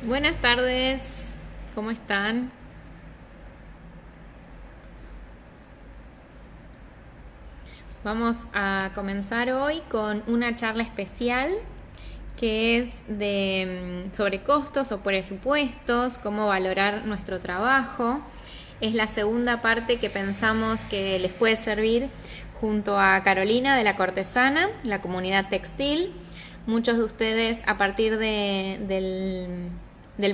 Buenas tardes, ¿cómo están? Vamos a comenzar hoy con una charla especial que es sobre costos o presupuestos, cómo valorar nuestro trabajo. Es la segunda parte que pensamos que les puede servir junto a Carolina de La Cortesana, la comunidad textil. Muchos de ustedes a partir del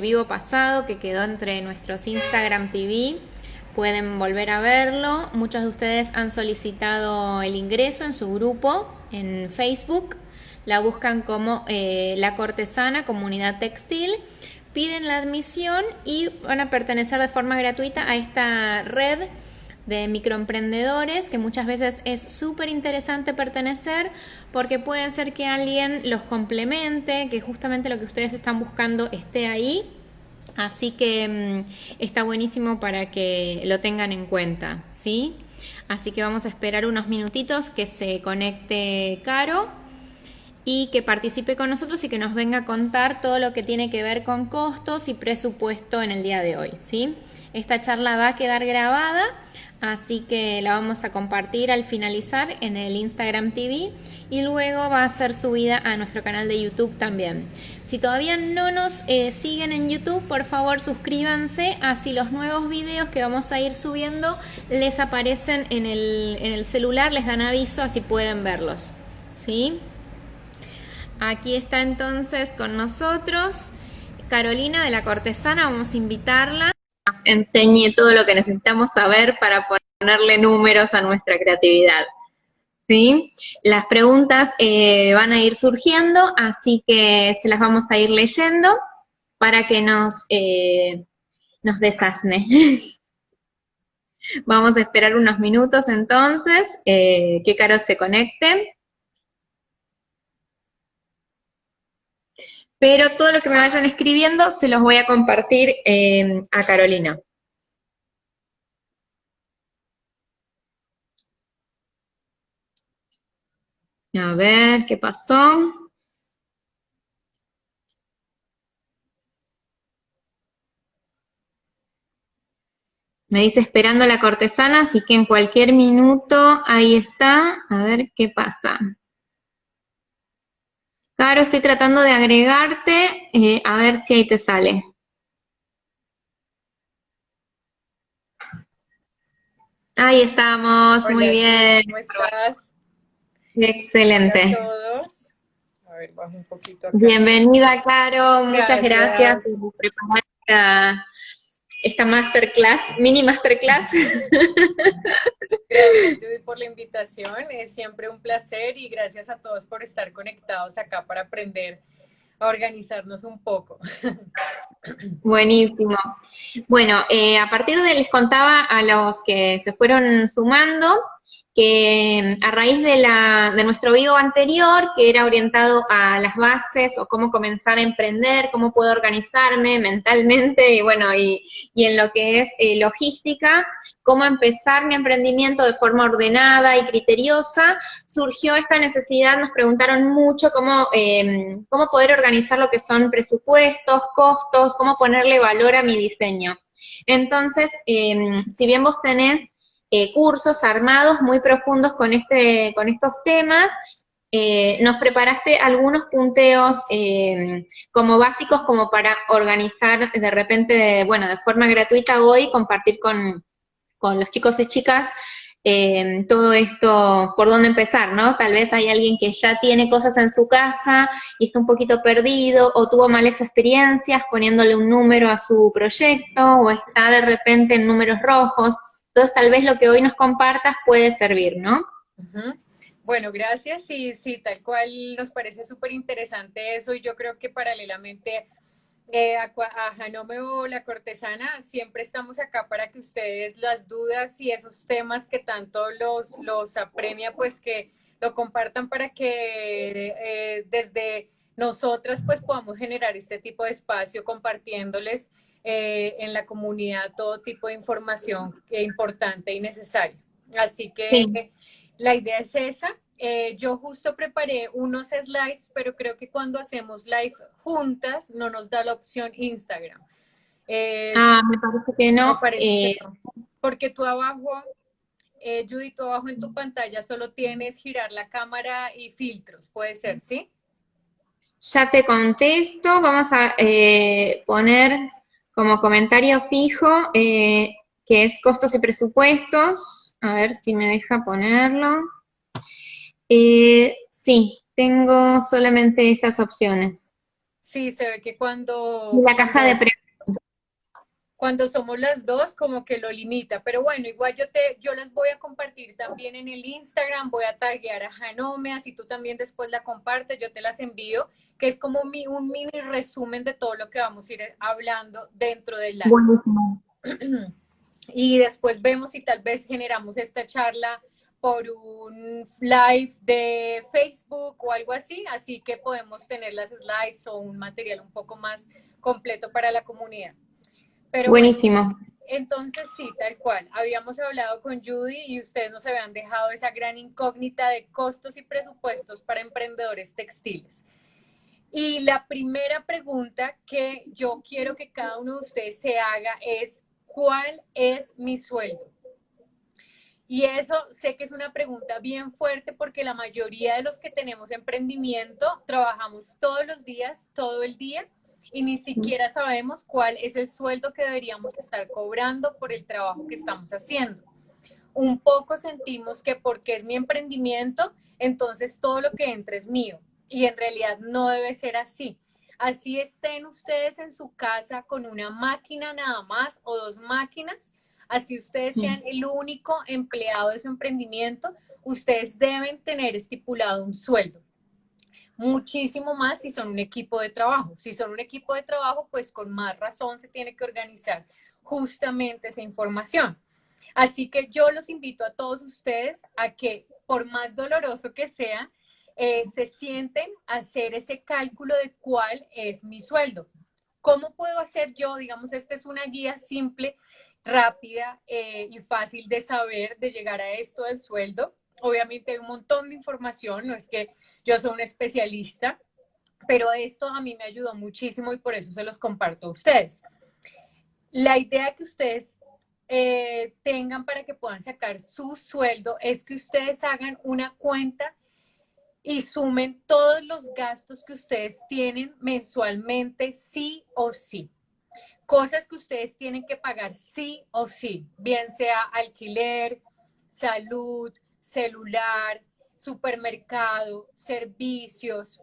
vivo pasado que quedó entre nuestros Instagram TV pueden volver a verlo. Muchos de ustedes han solicitado el ingreso en su grupo en Facebook. La buscan como La Cortesana Comunidad Textil. Piden la admisión y van a pertenecer de forma gratuita a esta red de microemprendedores que muchas veces es súper interesante pertenecer porque puede ser que alguien los complemente, que justamente lo que ustedes están buscando esté ahí. Así que está buenísimo para que lo tengan en cuenta, ¿sí? Así que vamos a esperar unos minutitos que se conecte Caro y que participe con nosotros y que nos venga a contar todo lo que tiene que ver con costos y presupuesto en el día de hoy, ¿sí? Esta charla va a quedar grabada, así que la vamos a compartir al finalizar en el Instagram TV y luego va a ser subida a nuestro canal de YouTube también. Si todavía no nos siguen en YouTube, por favor suscríbanse, así los nuevos videos que vamos a ir subiendo les aparecen en el celular, les dan aviso, así pueden verlos, ¿sí? Aquí está entonces con nosotros Carolina de La Cortesana, vamos a invitarla. Nos enseñe todo lo que necesitamos saber para ponerle números a nuestra creatividad. ¿Sí? Las preguntas van a ir surgiendo, así que se las vamos a ir leyendo para que nos desasne. Vamos a esperar unos minutos entonces, que Caro se conecte. Pero todo lo que me vayan escribiendo se los voy a compartir a Carolina. A ver, ¿qué pasó? Me dice esperando la cortesana, así que en cualquier minuto, ahí está. A ver qué pasa. Caro, estoy tratando de agregarte, a ver si ahí te sale. Ahí estamos, muy Hola Judy, bien. ¿cómo estás? Hola a Excelente. todos. A ver, bajo un poquito acá. Bienvenida, Caro. Muchas gracias Gracias. por preparar esta masterclass, mini masterclass. Gracias Judy por la invitación. Es siempre un placer y gracias a todos por estar conectados acá para aprender a organizarnos un poco. Buenísimo. Bueno, a partir de les contaba a los que se fueron sumando que a raíz de nuestro video anterior, que era orientado a las bases o cómo comenzar a emprender, cómo puedo organizarme mentalmente y bueno, y en lo que es logística, cómo empezar mi emprendimiento de forma ordenada y criteriosa, surgió esta necesidad, nos preguntaron mucho cómo poder organizar lo que son presupuestos, costos, cómo ponerle valor a mi diseño. Entonces, si bien vos tenés cursos armados muy profundos con estos temas, nos preparaste algunos punteos como básicos como para organizar de repente, bueno, de forma gratuita hoy, compartir con los chicos y chicas todo esto, por dónde empezar, ¿no? Tal vez hay alguien que ya tiene cosas en su casa y está un poquito perdido o tuvo malas experiencias poniéndole un número a su proyecto o está de repente en números rojos. Entonces tal vez lo que hoy nos compartas puede servir, ¿no? Ujú. Bueno, gracias. Sí, sí, tal cual nos parece súper interesante eso y yo creo que paralelamente a Janome o La Cortesana, siempre estamos acá para que ustedes las dudas y esos temas que tanto los apremia, pues que lo compartan para que desde nosotras pues podamos generar este tipo de espacio compartiéndoles en la comunidad todo tipo de información importante y necesaria. Así Sí. que la idea es esa. Yo justo preparé unos slides, pero creo que cuando hacemos live juntas no nos da la opción Instagram. Me parece que Me no. parece que no. Porque tú abajo, Judy, tú abajo en tu pantalla solo tienes girar la cámara y filtros, puede ser, ¿sí? Ya te contesto, vamos a poner como comentario fijo que es costos y presupuestos. A ver si me deja ponerlo. Sí, tengo solamente estas opciones. Sí, se ve que Y la caja de precios. cuando somos las dos, como que lo limita. Pero bueno, igual yo las voy a compartir también en el Instagram, voy a taguear a Janome, así tú también después la compartes, yo te las envío, que es como un mini resumen de todo lo que vamos a ir hablando dentro del live. Buenísimo. Y después vemos si tal vez generamos esta charla por un live de Facebook o algo así que podemos tener las slides o un material un poco más completo para la comunidad. Pero bueno, Buenísimo. entonces sí, tal cual. Habíamos hablado con Judy y ustedes nos habían dejado esa gran incógnita de costos y presupuestos para emprendedores textiles. Y la primera pregunta que yo quiero que cada uno de ustedes se haga es, ¿cuál es mi sueldo? Y eso sé que es una pregunta bien fuerte porque la mayoría de los que tenemos emprendimiento trabajamos todos los días, todo el día, y ni siquiera sabemos cuál es el sueldo que deberíamos estar cobrando por el trabajo que estamos haciendo. Un poco sentimos que porque es mi emprendimiento, entonces todo lo que entra es mío. Y en realidad no debe ser así. Así estén ustedes en su casa con una máquina nada más o dos máquinas, así ustedes sean el único empleado de su emprendimiento, ustedes deben tener estipulado un sueldo. Muchísimo más si son un equipo de trabajo. Si son un equipo de trabajo, pues con más razón se tiene que organizar justamente esa información. Así que yo los invito a todos ustedes a que, por más doloroso que sea, se sienten a hacer ese cálculo de cuál es mi sueldo. ¿Cómo puedo hacer yo? Digamos, esta es una guía simple, rápida y fácil de saber, de llegar a esto del sueldo. Obviamente hay un montón de información, no es que yo soy un especialista, pero esto a mí me ayudó muchísimo y por eso se los comparto a ustedes. La idea que ustedes tengan para que puedan sacar su sueldo es que ustedes hagan una cuenta y sumen todos los gastos que ustedes tienen mensualmente, sí o sí. Cosas que ustedes tienen que pagar sí o sí, bien sea alquiler, salud, celular, supermercado, servicios,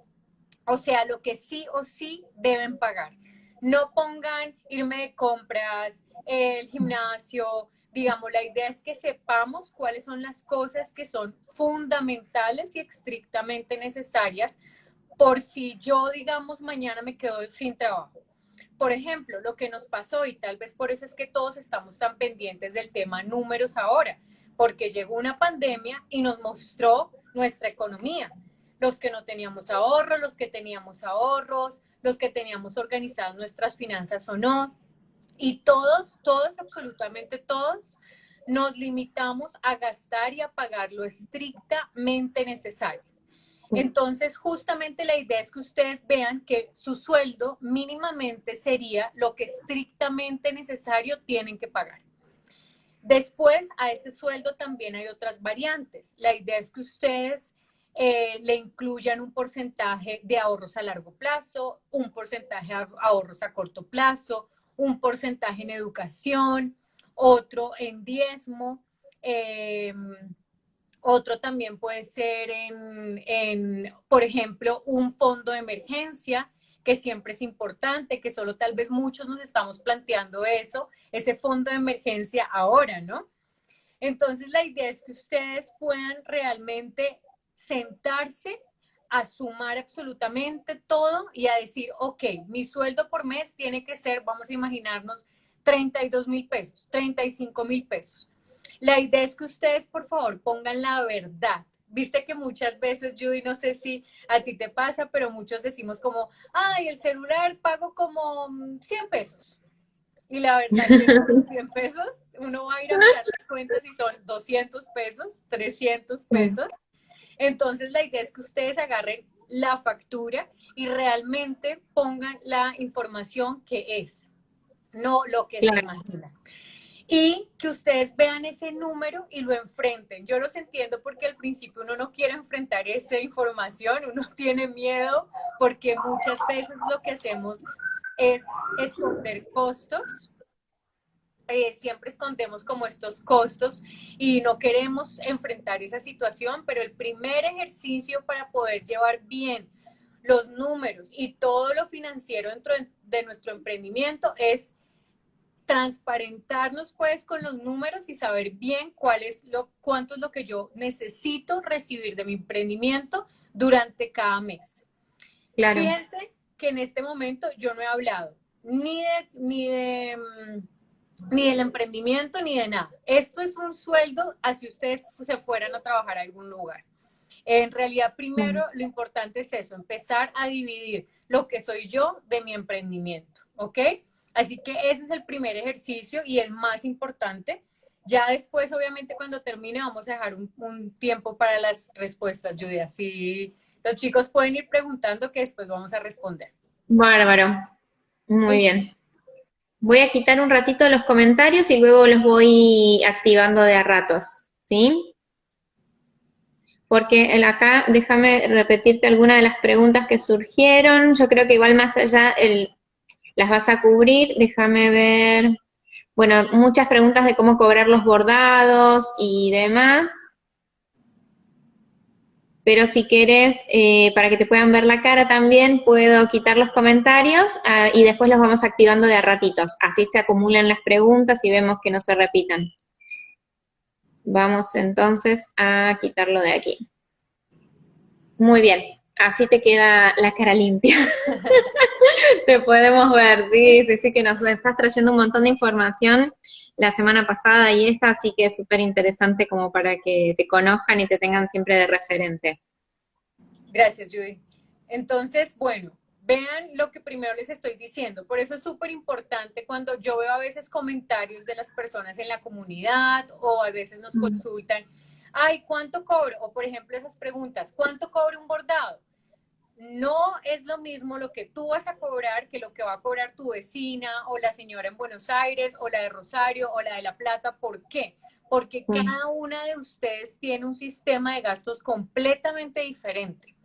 o sea, lo que sí o sí deben pagar. No pongan irme de compras, el gimnasio, digamos, la idea es que sepamos cuáles son las cosas que son fundamentales y estrictamente necesarias por si yo, digamos, mañana me quedo sin trabajo. Por ejemplo, lo que nos pasó, y tal vez por eso es que todos estamos tan pendientes del tema números ahora, porque llegó una pandemia y nos mostró nuestra economía. Los que no teníamos ahorros, los que teníamos ahorros, los que teníamos organizadas nuestras finanzas o no. Y todos, absolutamente todos, nos limitamos a gastar y a pagar lo estrictamente necesario. Entonces, justamente la idea es que ustedes vean que su sueldo mínimamente sería lo que estrictamente necesario tienen que pagar. Después, a ese sueldo también hay otras variantes. La idea es que ustedes le incluyan un porcentaje de ahorros a largo plazo, un porcentaje de ahorros a corto plazo, un porcentaje en educación, otro en diezmo. Otro también puede ser por ejemplo, un fondo de emergencia, que siempre es importante, que solo tal vez muchos nos estamos planteando eso, ese fondo de emergencia ahora, ¿no? Entonces, la idea es que ustedes puedan realmente sentarse a sumar absolutamente todo y a decir, ok, mi sueldo por mes tiene que ser, vamos a imaginarnos, 32,000 pesos, 35,000 pesos. La idea es que ustedes, por favor, pongan la verdad. Viste que muchas veces, Judy, no sé si a ti te pasa, pero muchos decimos como, ay, el celular pago como 100 pesos. Y la verdad que no son 100 pesos. Uno va a ir a mirar las cuentas y son 200 pesos, 300 pesos. Entonces la idea es que ustedes agarren la factura y realmente pongan la información que es, no lo que se Claro, imagina. Y que ustedes vean ese número y lo enfrenten. Yo los entiendo porque al principio uno no quiere enfrentar esa información, uno tiene miedo porque muchas veces lo que hacemos es esconder costos. Siempre escondemos como estos costos y no queremos enfrentar esa situación, pero el primer ejercicio para poder llevar bien los números y todo lo financiero dentro de nuestro emprendimiento es transparentarnos pues con los números y saber bien cuánto es lo que yo necesito recibir de mi emprendimiento durante cada mes. claro. Fíjense que en este momento yo no he hablado ni del emprendimiento ni de nada. Esto es un sueldo así ustedes se fueran a trabajar a algún lugar. En realidad, primero lo importante es eso, empezar a dividir lo que soy yo de mi emprendimiento, ¿ok? Así que ese es el primer ejercicio y el más importante. Ya después, obviamente, cuando termine, vamos a dejar un tiempo para las respuestas, Judy. Así los chicos pueden ir preguntando que después vamos a responder. Bárbaro. Muy En- bien. Voy a quitar un ratito los comentarios y luego los voy activando de a ratos, ¿sí? Porque acá, déjame repetirte algunas de las preguntas que surgieron. Yo creo que igual más allá las vas a cubrir. Déjame ver. Bueno, muchas preguntas de cómo cobrar los bordados y demás. Pero si quieres, para que te puedan ver la cara también, puedo quitar los comentarios y después los vamos activando de a ratitos. Así se acumulan las preguntas y vemos que no se repitan. Vamos entonces a quitarlo de aquí. Muy bien, así te queda la cara limpia. Te podemos ver, sí, sí, sí, que nos estás trayendo un montón de información la semana pasada y esta, así que es súper interesante como para que te conozcan y te tengan siempre de referente. Gracias, Judy. Entonces, bueno, vean lo que primero les estoy diciendo. Por eso es súper importante cuando yo veo a veces comentarios de las personas en la comunidad o a veces nos consultan, ay, ¿cuánto cobro? O por ejemplo esas preguntas, ¿cuánto cobra un bordado? No es lo mismo lo que tú vas a cobrar que lo que va a cobrar tu vecina o la señora en Buenos Aires o la de Rosario o la de La Plata. ¿Por qué? Porque cada una de ustedes tiene un sistema de gastos completamente diferente.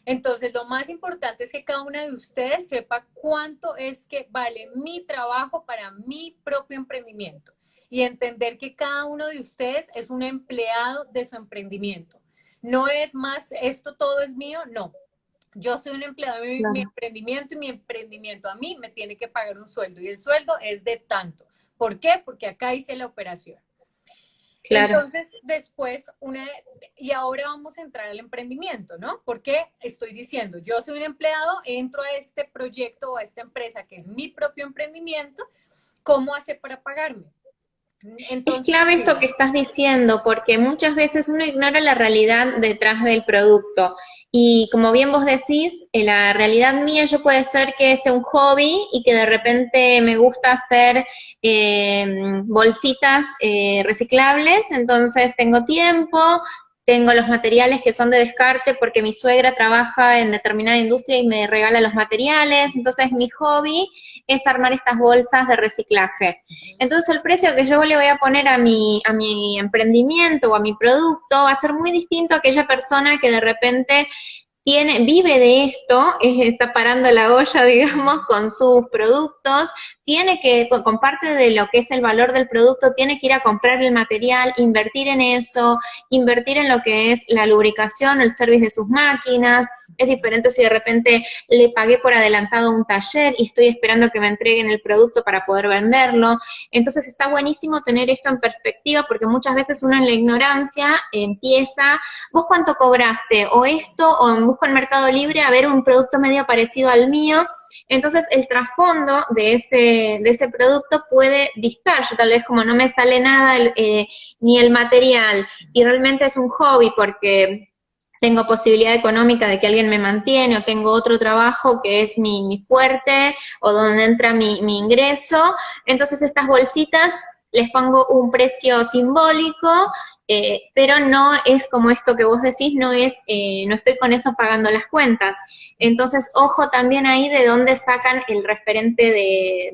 Entonces, lo más importante es que cada una de ustedes sepa cuánto es que vale mi trabajo para mi propio emprendimiento y entender que cada uno de ustedes es un empleado de su emprendimiento. No es más, esto todo es mío, no. Yo soy un empleado de mi Claro. emprendimiento y mi emprendimiento a mí me tiene que pagar un sueldo y el sueldo es de tanto. ¿Por qué? Porque acá hice la operación. Claro. Entonces, después, y ahora vamos a entrar al emprendimiento, ¿no? Porque estoy diciendo, yo soy un empleado, entro a este proyecto o a esta empresa que es mi propio emprendimiento, ¿cómo hace para pagarme? Es Entonces, clave sí, esto que estás diciendo, porque muchas veces uno ignora la realidad detrás del producto. Y como bien vos decís, la realidad mía yo puede ser que sea un hobby y que de repente me gusta hacer bolsitas reciclables, entonces tengo tiempo, tengo los materiales que son de descarte porque mi suegra trabaja en determinada industria y me regala los materiales, entonces mi hobby es armar estas bolsas de reciclaje. Entonces el precio que yo le voy a poner a mi emprendimiento o a mi producto va a ser muy distinto a aquella persona que de repente vive de esto, está parando la olla, digamos, con sus productos, tiene que, con parte de lo que es el valor del producto, tiene que ir a comprar el material, invertir en eso, invertir en lo que es la lubricación, el service de sus máquinas. Es diferente si de repente le pagué por adelantado un taller y estoy esperando que me entreguen el producto para poder venderlo. Entonces está buenísimo tener esto en perspectiva porque muchas veces uno en la ignorancia empieza, ¿vos cuánto cobraste? O esto, o busco en Mercado Libre a ver un producto medio parecido al mío. Entonces el trasfondo de ese producto puede distar. Yo tal vez como no me sale nada ni el material y realmente es un hobby porque tengo posibilidad económica de que alguien me mantiene o tengo otro trabajo que es mi fuerte o donde entra mi ingreso, entonces estas bolsitas les pongo un precio simbólico pero no es como esto que vos decís, no es, no estoy con eso pagando las cuentas. Entonces, ojo también ahí de dónde sacan el referente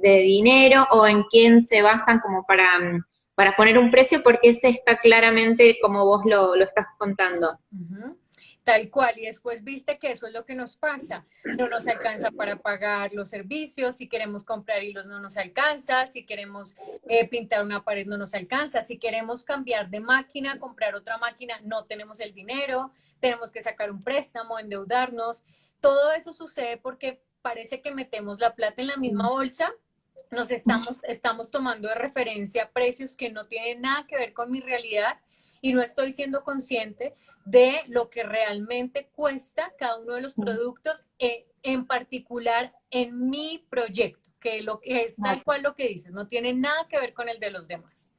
de dinero o en quién se basan como para poner un precio, porque ese está claramente como vos lo estás contando. Ujú. Tal cual, y después viste que eso es lo que nos pasa. No nos alcanza para pagar los servicios, si queremos comprar hilos no nos alcanza, si queremos pintar una pared no nos alcanza, si queremos cambiar de máquina, comprar otra máquina, no tenemos el dinero, tenemos que sacar un préstamo, endeudarnos. Todo eso sucede porque parece que metemos la plata en la misma bolsa, estamos tomando de referencia precios que no tienen nada que ver con mi realidad y no estoy siendo consciente de lo que realmente cuesta cada uno de los productos, en particular en mi proyecto, que lo que es tal cual lo que dices, no tiene nada que ver con el de los demás.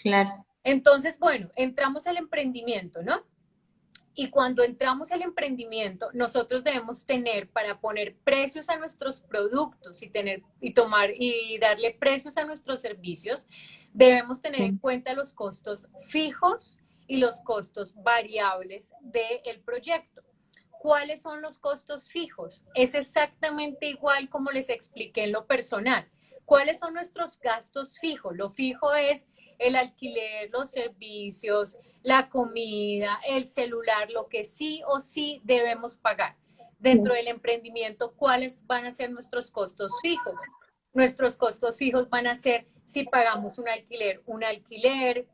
Claro. Entonces, bueno, entramos al emprendimiento, ¿no? Y cuando entramos al emprendimiento, nosotros debemos tener para poner precios a nuestros productos y tomar y darle precios a nuestros servicios, debemos tener en cuenta los costos fijos y los costos variables del proyecto. ¿Cuáles son los costos fijos? Es exactamente igual como les expliqué en lo personal. ¿Cuáles son nuestros gastos fijos? Lo fijo es el alquiler, los servicios, la comida, el celular, lo que sí o sí debemos pagar. Dentro del emprendimiento, ¿cuáles van a ser nuestros costos fijos? Nuestros costos fijos van a ser si pagamos un alquiler,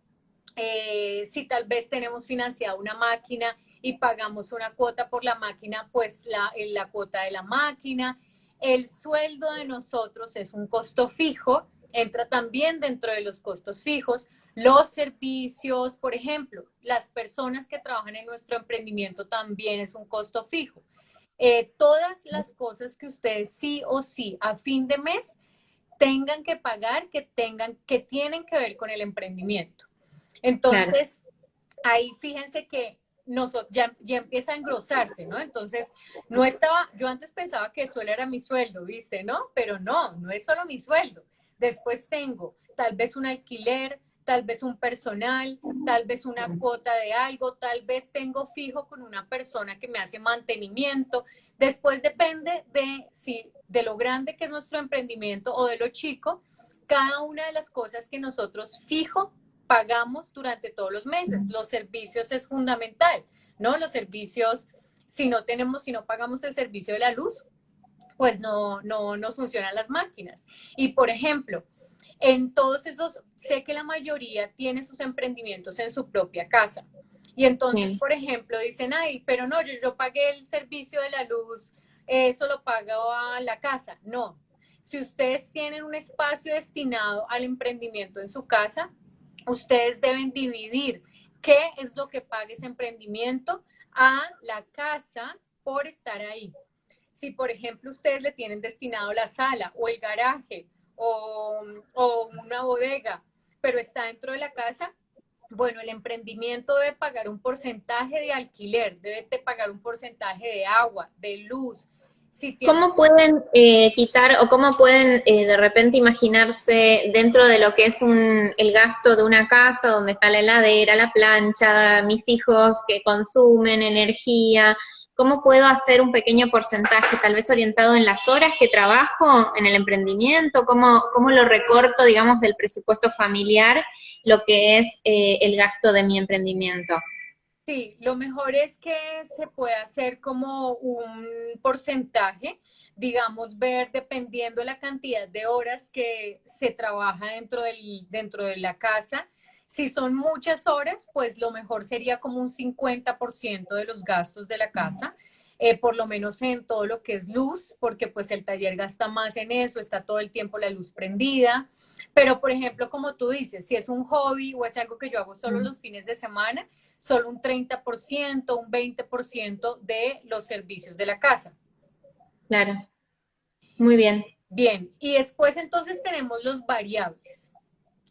si tal vez tenemos financiada una máquina y pagamos una cuota por la máquina, pues la cuota de la máquina. El sueldo de nosotros es un costo fijo, entra también dentro de los costos fijos. Los servicios, por ejemplo, las personas que trabajan en nuestro emprendimiento también es un costo fijo. Todas las cosas que ustedes sí o sí a fin de mes tengan que pagar, que tienen que ver con el emprendimiento. Entonces, ahí fíjense que ya empieza a engrosarse, ¿no? Entonces, yo antes pensaba que solo era mi sueldo, ¿viste? ¿No? Pero no es solo mi sueldo. Después tengo tal vez un alquiler, tal vez un personal, tal vez una cuota de algo, tal vez tengo fijo con una persona que me hace mantenimiento. Después depende de lo grande que es nuestro emprendimiento o de lo chico, cada una de las cosas que nosotros fijo pagamos durante todos los meses. Los servicios es fundamental, ¿no? Los servicios, si no pagamos el servicio de la luz, pues no nos funcionan las máquinas. Y por ejemplo, en todos esos, sé que la mayoría tiene sus emprendimientos en su propia casa. Y entonces, por ejemplo, dicen, ay, pero no, yo pagué el servicio de la luz, eso lo pago a la casa. No. Si ustedes tienen un espacio destinado al emprendimiento en su casa, ustedes deben dividir qué es lo que paga ese emprendimiento a la casa por estar ahí. Si, por ejemplo, ustedes le tienen destinado la sala o el garaje o una bodega, pero está dentro de la casa, bueno, el emprendimiento debe pagar un porcentaje de alquiler, debe pagar un porcentaje de agua, de luz. Si tiene... ¿Cómo pueden quitar o cómo pueden de repente imaginarse dentro de lo que es el gasto de una casa donde está la heladera, la plancha, mis hijos que consumen energía? ¿Cómo puedo hacer un pequeño porcentaje, tal vez orientado en las horas que trabajo en el emprendimiento? ¿Cómo lo recorto, digamos, del presupuesto familiar, lo que es el gasto de mi emprendimiento? Sí, lo mejor es que se pueda hacer como un porcentaje, digamos, ver dependiendo de la cantidad de horas que se trabaja dentro de la casa. Si son muchas horas, pues lo mejor sería como un 50% de los gastos de la casa, por lo menos en todo lo que es luz, porque pues el taller gasta más en eso, está todo el tiempo la luz prendida. Pero, por ejemplo, como tú dices, si es un hobby o es algo que yo hago solo los fines de semana, solo un 30%, un 20% de los servicios de la casa. Claro, muy bien. Bien, y después entonces tenemos los variables.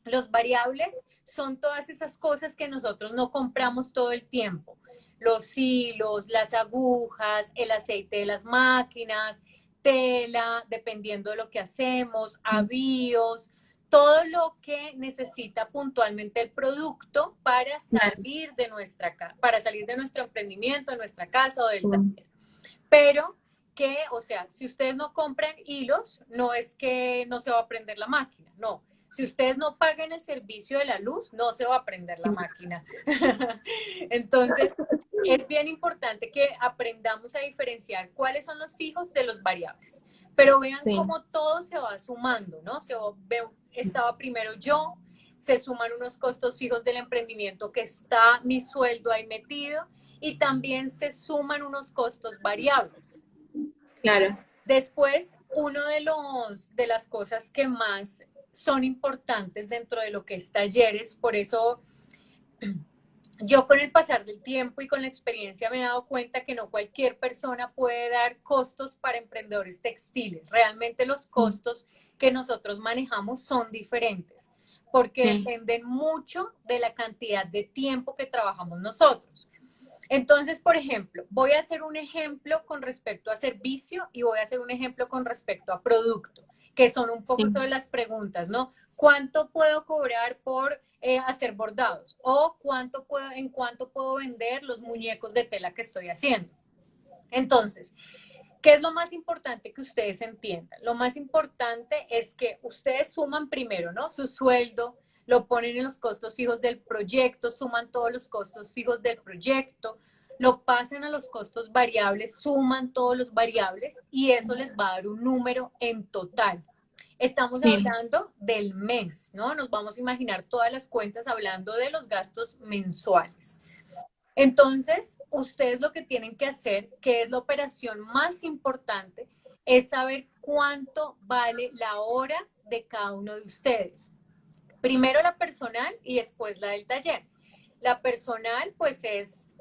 Los variables son todas esas cosas que nosotros no compramos todo el tiempo. Los hilos, las agujas, el aceite de las máquinas, tela, dependiendo de lo que hacemos, avíos, todo lo que necesita puntualmente el producto para salir de nuestro emprendimiento, de nuestra casa o del taller. Pero que, o sea, si ustedes no compran hilos, no es que no se va a prender la máquina, no. Si ustedes no pagan el servicio de la luz, no se va a prender la máquina. Entonces, es bien importante que aprendamos a diferenciar cuáles son los fijos de los variables. Pero vean cómo todo se va sumando, ¿no? Estaba primero yo, se suman unos costos fijos del emprendimiento que está mi sueldo ahí metido y también se suman unos costos variables. Claro. Después, de las cosas que más son importantes dentro de lo que es talleres, por eso yo con el pasar del tiempo y con la experiencia me he dado cuenta que no cualquier persona puede dar costos para emprendedores textiles. Realmente los costos que nosotros manejamos son diferentes porque dependen mucho de la cantidad de tiempo que trabajamos nosotros. Entonces, por ejemplo, voy a hacer un ejemplo con respecto a servicio y voy a hacer un ejemplo con respecto a producto, que son un poco todas las preguntas, ¿no? ¿Cuánto puedo cobrar por hacer bordados? ¿O en cuánto puedo vender los muñecos de tela que estoy haciendo? Entonces, ¿qué es lo más importante que ustedes entiendan? Lo más importante es que ustedes suman primero, ¿no? Su sueldo, lo ponen en los costos fijos del proyecto, suman todos los costos fijos del proyecto, lo pasan a los costos variables, suman todos los variables y eso les va a dar un número en total. Estamos hablando del mes, ¿no? Nos vamos a imaginar todas las cuentas hablando de los gastos mensuales. Entonces, ustedes lo que tienen que hacer, que es la operación más importante, es saber cuánto vale la hora de cada uno de ustedes. Primero la personal y después la del taller. La personal, pues es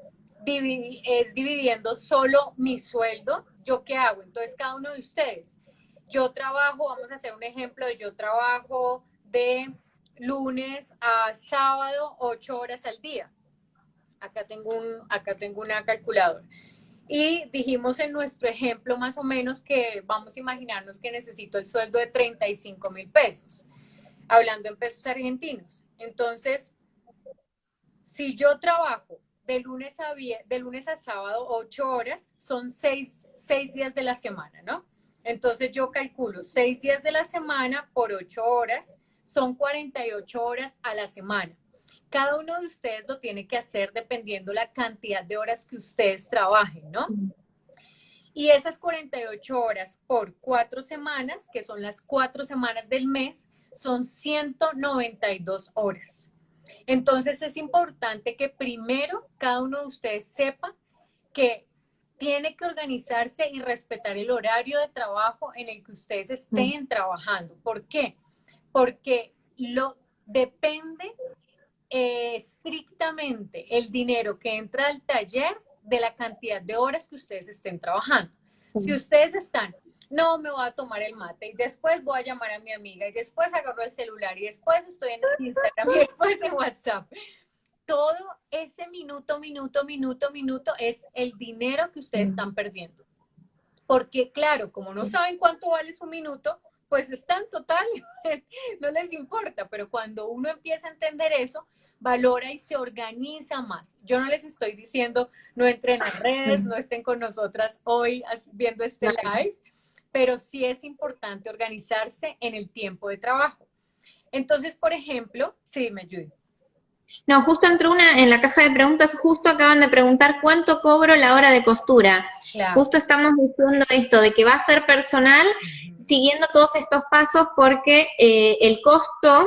dividiendo solo mi sueldo. ¿Yo qué hago? Entonces, cada uno de ustedes. Yo trabajo, vamos a hacer un ejemplo, yo trabajo de lunes a sábado 8 horas al día. Acá tengo una calculadora. Y dijimos en nuestro ejemplo más o menos que vamos a imaginarnos que necesito el sueldo de 35,000 pesos, hablando en pesos argentinos. Entonces, si yo trabajo de lunes a sábado 8 horas, son 6 días de la semana, ¿no? Entonces yo calculo 6 días de la semana por 8 horas, son 48 horas a la semana. Cada uno de ustedes lo tiene que hacer dependiendo la cantidad de horas que ustedes trabajen, ¿no? Y esas 48 horas por 4 semanas, que son las 4 semanas del mes, son 192 horas. Entonces es importante que primero cada uno de ustedes sepa que tiene que organizarse y respetar el horario de trabajo en el que ustedes estén trabajando. ¿Por qué? Porque depende estrictamente el dinero que entra al taller de la cantidad de horas que ustedes estén trabajando. Si ustedes están, no, me voy a tomar el mate y después voy a llamar a mi amiga y después agarro el celular y después estoy en Instagram y después en WhatsApp. Todo ese minuto es el dinero que ustedes están perdiendo. Porque claro, como no saben cuánto vale su minuto, pues están total, no les importa, pero cuando uno empieza a entender eso, valora y se organiza más. Yo no les estoy diciendo no entren a redes, no estén con nosotras hoy viendo este live, pero sí es importante organizarse en el tiempo de trabajo. Entonces, por ejemplo, sí, me ayude. No, justo entró una en la caja de preguntas, justo acaban de preguntar cuánto cobro la hora de costura. Claro. Justo estamos diciendo esto, de que va a ser personal, siguiendo todos estos pasos, porque el costo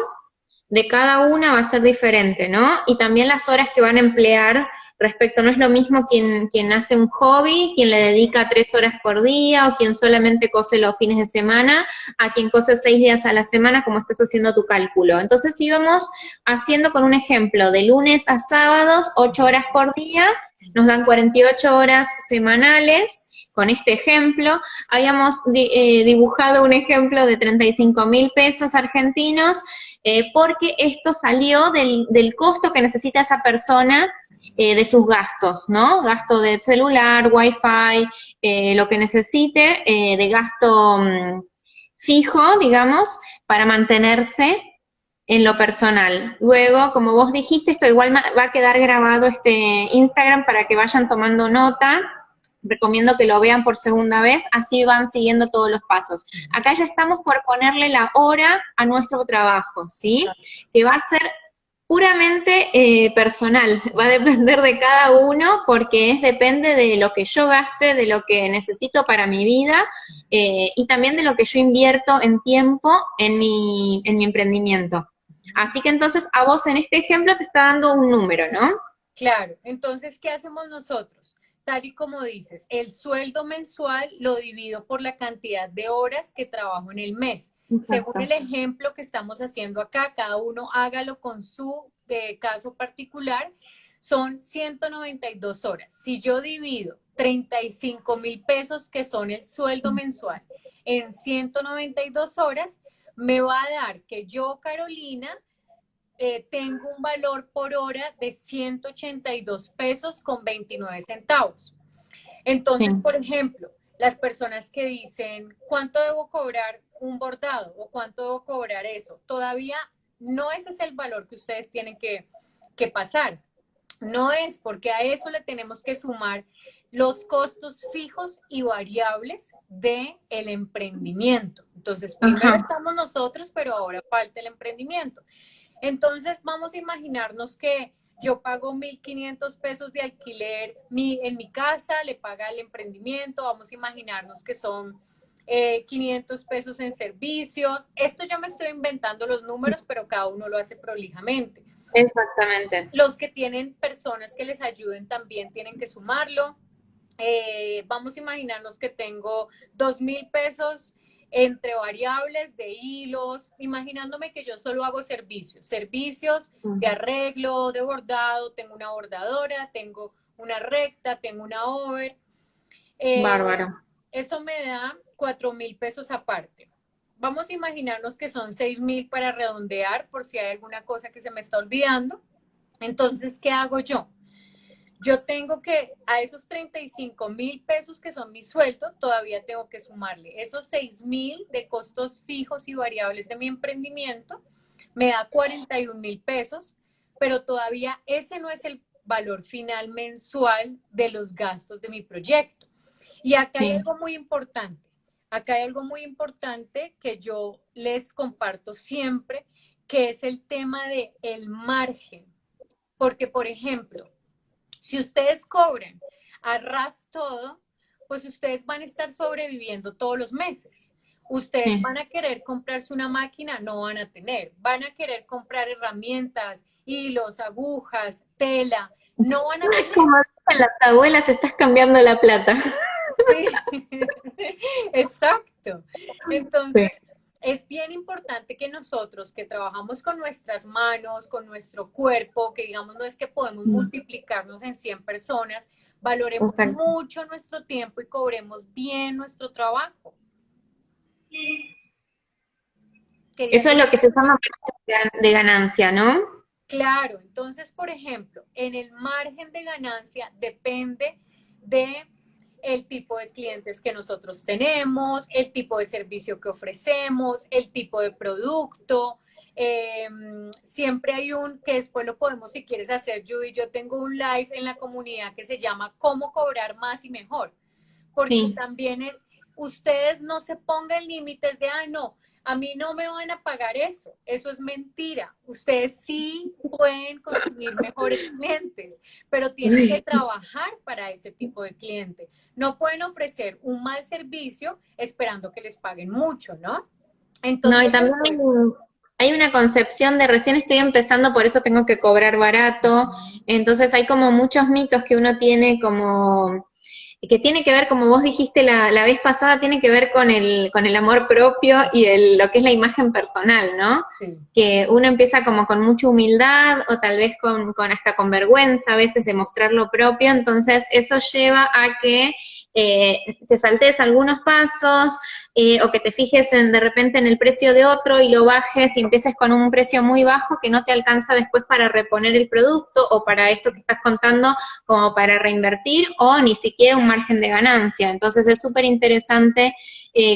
de cada una va a ser diferente, ¿no? Y también las horas que van a emplear respecto, no es lo mismo quien hace un hobby, quien le dedica 3 horas por día, o quien solamente cose los fines de semana, a quien cose 6 días a la semana, como estás haciendo tu cálculo. Entonces íbamos haciendo con un ejemplo, de lunes a sábados, 8 horas por día, nos dan 48 horas semanales. Con este ejemplo, habíamos dibujado un ejemplo de 35,000 pesos argentinos, porque esto salió del costo que necesita esa persona de sus gastos, ¿no? Gasto de celular, wifi, lo que necesite, de gasto fijo, digamos, para mantenerse en lo personal. Luego, como vos dijiste, esto igual va a quedar grabado este Instagram para que vayan tomando nota. Recomiendo que lo vean por segunda vez, así van siguiendo todos los pasos. Acá ya estamos por ponerle la hora a nuestro trabajo, ¿sí? Que va a ser puramente personal, va a depender de cada uno porque depende de lo que yo gaste, de lo que necesito para mi vida y también de lo que yo invierto en tiempo en mi emprendimiento. Así que entonces a vos en este ejemplo te está dando un número, ¿no? Claro, entonces, ¿qué hacemos nosotros? Tal y como dices, el sueldo mensual lo divido por la cantidad de horas que trabajo en el mes. Según Exacto. el ejemplo que estamos haciendo acá, cada uno hágalo con su caso particular, son 192 horas. Si yo divido 35.000 pesos, que son el sueldo mensual, en 192 horas, me va a dar que yo, Carolina, tengo un valor por hora de 182 pesos con 29 centavos. Sí, Entonces, por ejemplo, las personas que dicen, ¿cuánto debo cobrar un bordado? ¿O cuánto debo cobrar eso? Todavía no ese es el valor que ustedes tienen que pasar. No es porque a eso le tenemos que sumar los costos fijos y variables del emprendimiento. Entonces, primero ajá, estamos nosotros, pero ahora falta el emprendimiento. Entonces, vamos a imaginarnos que yo pago 1.500 pesos de alquiler en mi casa, le paga el emprendimiento, vamos a imaginarnos que son 500 pesos en servicios. Esto yo me estoy inventando los números, pero cada uno lo hace prolijamente. exactamente. Los que tienen personas que les ayuden también tienen que sumarlo. Vamos a imaginarnos que tengo 2.000 pesos entre variables de hilos, imaginándome que yo solo hago servicios de arreglo, de bordado, tengo una bordadora, tengo una recta, tengo una over. Bárbaro. Eso me da 4.000 pesos aparte. Vamos a imaginarnos que son 6.000 para redondear por si hay alguna cosa que se me está olvidando. Entonces, ¿qué hago yo? Yo tengo que, a esos 35.000 pesos que son mi sueldo, todavía tengo que sumarle esos 6.000 de costos fijos y variables de mi emprendimiento, me da 41.000 pesos, pero todavía ese no es el valor final mensual de los gastos de mi proyecto. Y acá hay Sí, algo muy importante, acá hay algo muy importante que yo les comparto siempre, que es el tema de el margen. Porque, por ejemplo, si ustedes cobran a ras todo, pues ustedes van a estar sobreviviendo todos los meses. Ustedes sí. van a querer comprarse una máquina, no van a tener. Van a querer comprar herramientas, hilos, agujas, tela, no van a tener. Como dicen las abuelas, estás cambiando la plata. Sí, exacto. Sí. Entonces, es bien importante que nosotros que trabajamos con nuestras manos, con nuestro cuerpo, que digamos no es que podemos multiplicarnos en 100 personas, valoremos Exacto. mucho nuestro tiempo y cobremos bien nuestro trabajo. Quería Eso es que lo que se llama margen de ganancia, ¿no? Claro, entonces, por ejemplo, en el margen de ganancia depende de el tipo de clientes que nosotros tenemos, el tipo de servicio que ofrecemos, el tipo de producto. Siempre hay que después lo podemos, si quieres hacer, Judy, yo tengo un live en la comunidad que se llama Cómo cobrar más y mejor, porque Sí. también ustedes no se pongan límites de, no, a mí no me van a pagar eso es mentira. Ustedes sí pueden conseguir mejores clientes, pero tienen que Sí. trabajar para ese tipo de cliente. No pueden ofrecer un mal servicio esperando que les paguen mucho, ¿no? No, y Entonces también después, hay una concepción de recién estoy empezando, por eso tengo que cobrar barato. Entonces hay como muchos mitos que uno tiene como que tiene que ver, como vos dijiste la vez pasada, tiene que ver con el amor propio y lo que es la imagen personal, ¿no? sí. Que uno empieza como con mucha humildad o tal vez hasta con vergüenza a veces de mostrar lo propio, entonces eso lleva a que te saltes algunos pasos o que te fijes de repente en el precio de otro y lo bajes y empieces con un precio muy bajo que no te alcanza después para reponer el producto o para esto que estás contando como para reinvertir o ni siquiera un margen de ganancia. Entonces es súper interesante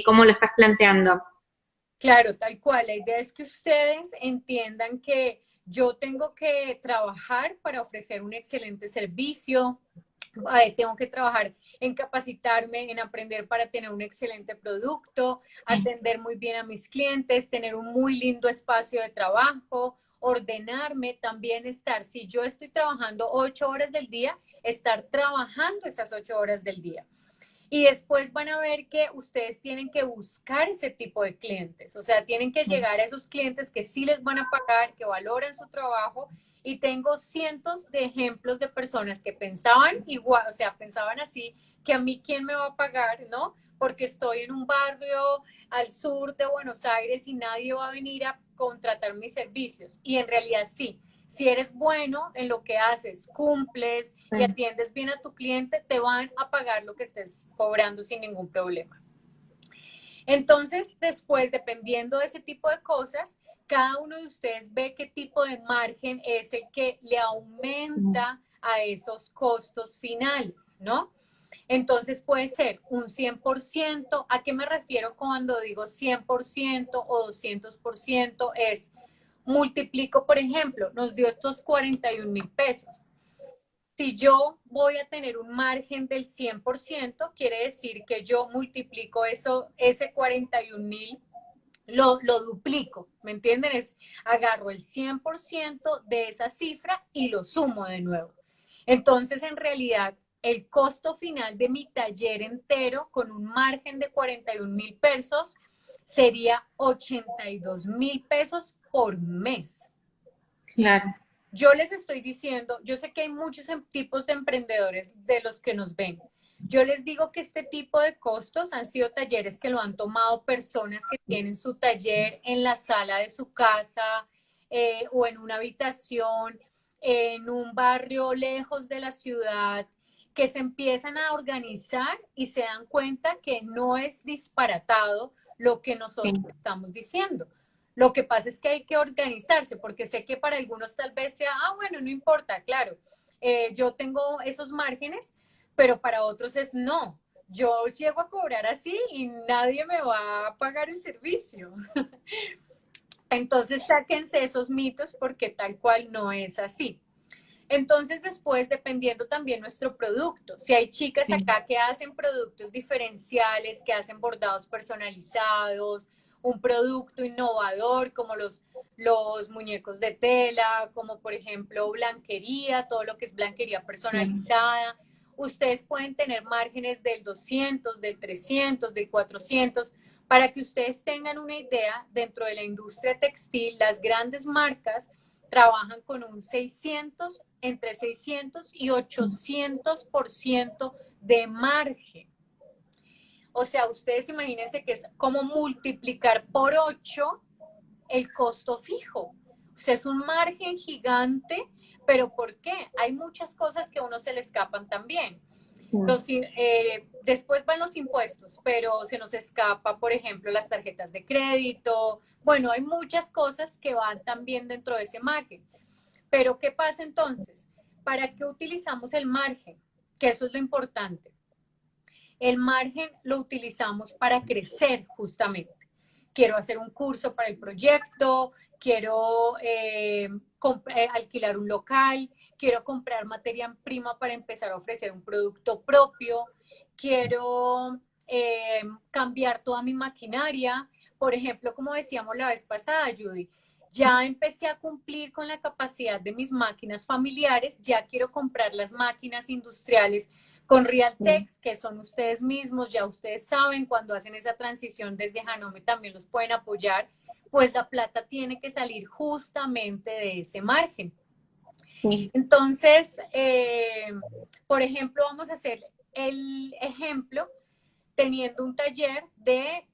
cómo lo estás planteando. Claro, tal cual. La idea es que ustedes entiendan que yo tengo que trabajar para ofrecer un excelente servicio, tengo que trabajar en capacitarme, en aprender para tener un excelente producto, atender muy bien a mis clientes, tener un muy lindo espacio de trabajo, ordenarme, también estar, si yo estoy trabajando 8 horas del día, estar trabajando esas 8 horas del día. Y después van a ver que ustedes tienen que buscar ese tipo de clientes, o sea, tienen que llegar a esos clientes que sí les van a pagar, que valoran su trabajo. Y tengo cientos de ejemplos de personas que pensaban igual, o sea, pensaban así, que a mí quién me va a pagar, ¿no? Porque estoy en un barrio al sur de Buenos Aires y nadie va a venir a contratar mis servicios. Y en realidad sí, si eres bueno en lo que haces, cumples y atiendes bien a tu cliente, te van a pagar lo que estés cobrando sin ningún problema. Entonces, después, dependiendo de ese tipo de cosas, cada uno de ustedes ve qué tipo de margen es el que le aumenta a esos costos finales, ¿no? Entonces puede ser un 100%. ¿A qué me refiero cuando digo 100% o 200%? Es multiplico, por ejemplo, nos dio estos 41.000 pesos. Si yo voy a tener un margen del 100%, quiere decir que yo multiplico eso, ese 41.000, lo duplico, ¿me entienden? Agarro el 100% de esa cifra y lo sumo de nuevo. Entonces, en realidad, el costo final de mi taller entero con un margen de 41.000 pesos sería 82.000 pesos por mes. Claro. Yo les estoy diciendo, yo sé que hay muchos tipos de emprendedores de los que nos ven. Yo les digo que este tipo de costos han sido talleres que lo han tomado personas que tienen su taller en la sala de su casa, o en una habitación, en un barrio lejos de la ciudad, que se empiezan a organizar y se dan cuenta que no es disparatado lo que nosotros estamos diciendo. Lo que pasa es que hay que organizarse, porque sé que para algunos tal vez sea, bueno, no importa, claro, yo tengo esos márgenes, pero para otros es no. Yo llego a cobrar así y nadie me va a pagar el servicio. Entonces, sáquense esos mitos porque tal cual no es así. Entonces, después, dependiendo también nuestro producto, si hay chicas acá que hacen productos diferenciales, que hacen bordados personalizados, un producto innovador como los muñecos de tela, como por ejemplo blanquería, todo lo que es blanquería personalizada, ustedes pueden tener márgenes del 200, del 300, del 400. Para que ustedes tengan una idea, dentro de la industria textil, las grandes marcas trabajan con un 600, entre 600 y 800% de margen. O sea, ustedes imagínense que es como multiplicar por 8 el costo fijo. O sea, es un margen gigante, pero ¿por qué? Hay muchas cosas que a uno se le escapan también. Después van los impuestos, pero se nos escapa, por ejemplo, las tarjetas de crédito. Bueno, hay muchas cosas que van también dentro de ese margen. Pero ¿qué pasa entonces? ¿Para qué utilizamos el margen? Que eso es lo importante. El margen lo utilizamos para crecer justamente. Quiero hacer un curso para el proyecto, quiero alquilar un local, quiero comprar materia prima para empezar a ofrecer un producto propio, quiero cambiar toda mi maquinaria. Por ejemplo, como decíamos la vez pasada, Judy, ya empecé a cumplir con la capacidad de mis máquinas familiares, ya quiero comprar las máquinas industriales con Realtex, que son ustedes mismos, ya ustedes saben, cuando hacen esa transición desde Janome también los pueden apoyar, pues la plata tiene que salir justamente de ese margen. Sí. Entonces, por ejemplo, vamos a hacer el ejemplo teniendo un taller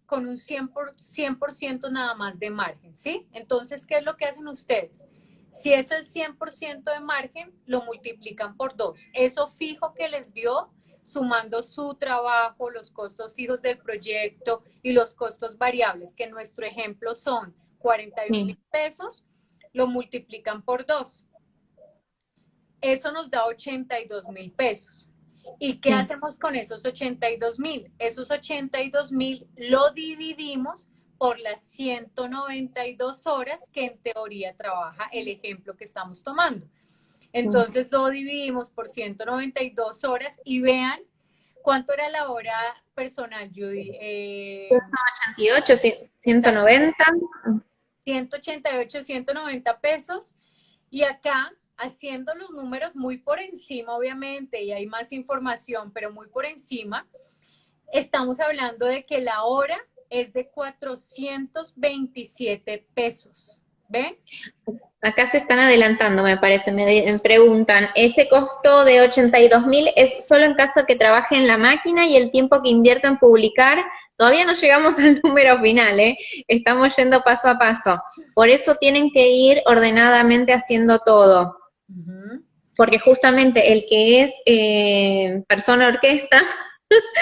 con un 100% nada más de margen, ¿sí? Entonces, ¿qué es lo que hacen ustedes? Si eso es 100% de margen, lo multiplican por 2. Eso fijo que les dio, sumando su trabajo, los costos fijos del proyecto y los costos variables, que en nuestro ejemplo son 41.000 pesos, lo multiplican por 2. Eso nos da 82.000 pesos. ¿Y qué hacemos con esos 82.000? Esos 82.000 lo dividimos por las 192 horas que en teoría trabaja el ejemplo que estamos tomando. Entonces lo dividimos por 192 horas y vean cuánto era la hora personal, Judy. 88, 190. 188, 190 pesos. Y acá, haciendo los números muy por encima, obviamente, y hay más información, pero muy por encima, estamos hablando de que la hora es de 427 pesos. ¿Ven? Acá se están adelantando, me parece, me preguntan, ¿ese costo de 82.000 es solo en caso que trabaje en la máquina y el tiempo que invierto en publicar? Todavía no llegamos al número final, ¿eh? Estamos yendo paso a paso. Por eso tienen que ir ordenadamente haciendo todo. Porque justamente el que es persona orquesta,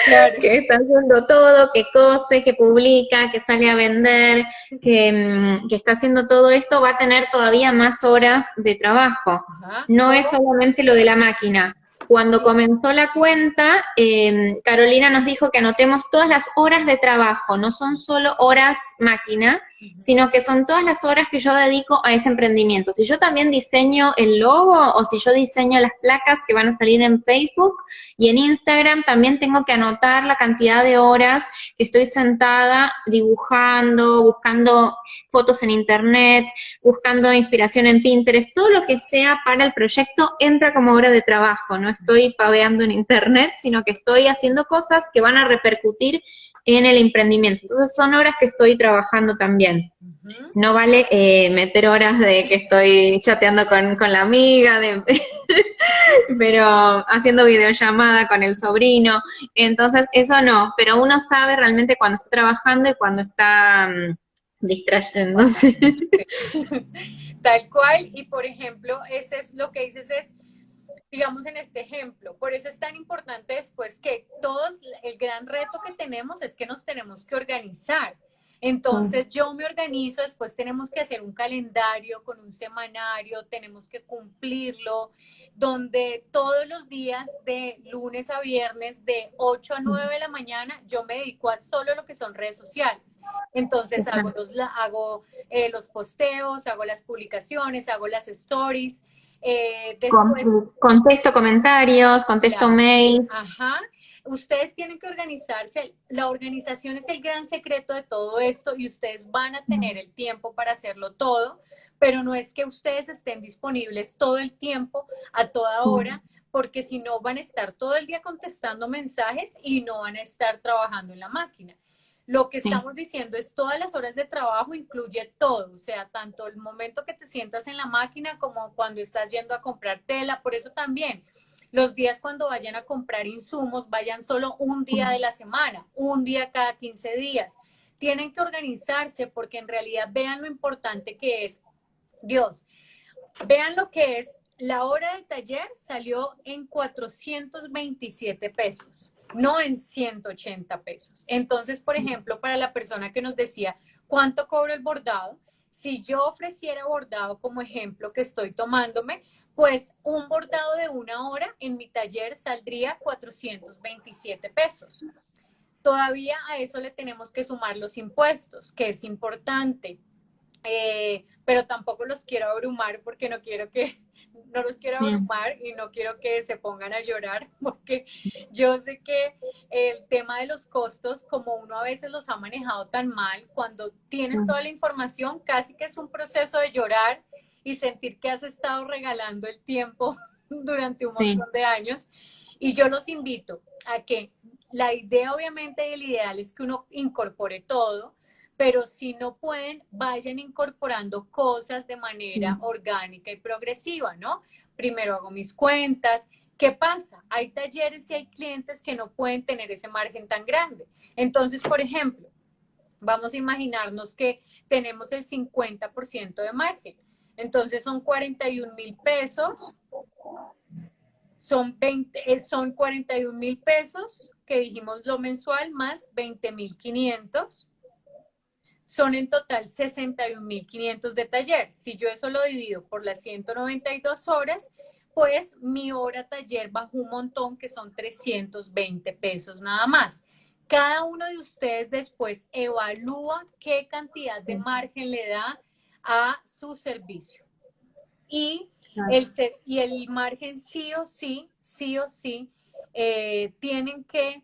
claro, que está haciendo todo, que cose, que publica, que sale a vender, que está haciendo todo esto, va a tener todavía más horas de trabajo. ajá. No es solamente lo de la máquina. Cuando comenzó la cuenta, Carolina nos dijo que anotemos todas las horas de trabajo, no son solo horas máquina, sino que son todas las horas que yo dedico a ese emprendimiento. Si yo también diseño el logo o si yo diseño las placas que van a salir en Facebook y en Instagram, también tengo que anotar la cantidad de horas que estoy sentada dibujando, buscando fotos en internet, buscando inspiración en Pinterest, todo lo que sea para el proyecto entra como hora de trabajo, no estoy paveando en internet, sino que estoy haciendo cosas que van a repercutir en el emprendimiento. Entonces son horas que estoy trabajando también. No vale meter horas de que estoy chateando con la amiga, pero haciendo videollamada con el sobrino. Entonces eso no, pero uno sabe realmente cuando está trabajando y cuando está distrayéndose. Tal cual, y por ejemplo, ese es lo que dices es, digamos en este ejemplo, por eso es tan importante después que todos, el gran reto que tenemos es que nos tenemos que organizar. Entonces yo me organizo, después tenemos que hacer un calendario con un semanario, tenemos que cumplirlo, donde todos los días de lunes a viernes de 8 a 9 de la mañana yo me dedico a solo lo que son redes sociales. Entonces hago los posteos, hago las publicaciones, hago las stories. Después, Contesto comentarios, contesto mail. ajá, ustedes tienen que organizarse. La organización es el gran secreto de todo esto y ustedes van a tener el tiempo para hacerlo todo, pero no es que ustedes estén disponibles todo el tiempo, a toda hora, porque si no van a estar todo el día contestando mensajes y no van a estar trabajando en la máquina. Lo que estamos diciendo es todas las horas de trabajo incluye todo, o sea, tanto el momento que te sientas en la máquina como cuando estás yendo a comprar tela. Por eso también, los días cuando vayan a comprar insumos, vayan solo un día de la semana, un día cada 15 días. Tienen que organizarse porque en realidad vean lo importante que es. Dios, vean lo que es. La hora de taller salió en 427 pesos, no en 180 pesos. Entonces, por ejemplo, para la persona que nos decía, ¿cuánto cobro el bordado? Si yo ofreciera bordado como ejemplo que estoy tomándome, pues un bordado de 1 hora en mi taller saldría 427 pesos. Todavía a eso le tenemos que sumar los impuestos, que es importante. Pero tampoco los quiero abrumar porque no los quiero abrumar y no quiero que se pongan a llorar porque yo sé que el tema de los costos, como uno a veces los ha manejado tan mal, cuando tienes toda la información, casi que es un proceso de llorar y sentir que has estado regalando el tiempo durante un montón de años. Y yo los invito a que la idea, obviamente, y el ideal es que uno incorpore todo, pero si no pueden, vayan incorporando cosas de manera orgánica y progresiva, ¿no? Primero hago mis cuentas. ¿Qué pasa? Hay talleres y hay clientes que no pueden tener ese margen tan grande. Entonces, por ejemplo, vamos a imaginarnos que tenemos el 50% de margen. Entonces son 41,000 pesos, son 41,000 pesos, que dijimos lo mensual, más 20,500. Son en total 61,500 de taller. Si yo eso lo divido por las 192 horas, pues mi hora taller bajó un montón, que son 320 pesos nada más. Cada uno de ustedes después evalúa qué cantidad de margen le da a su servicio. Y el margen sí o sí, tienen que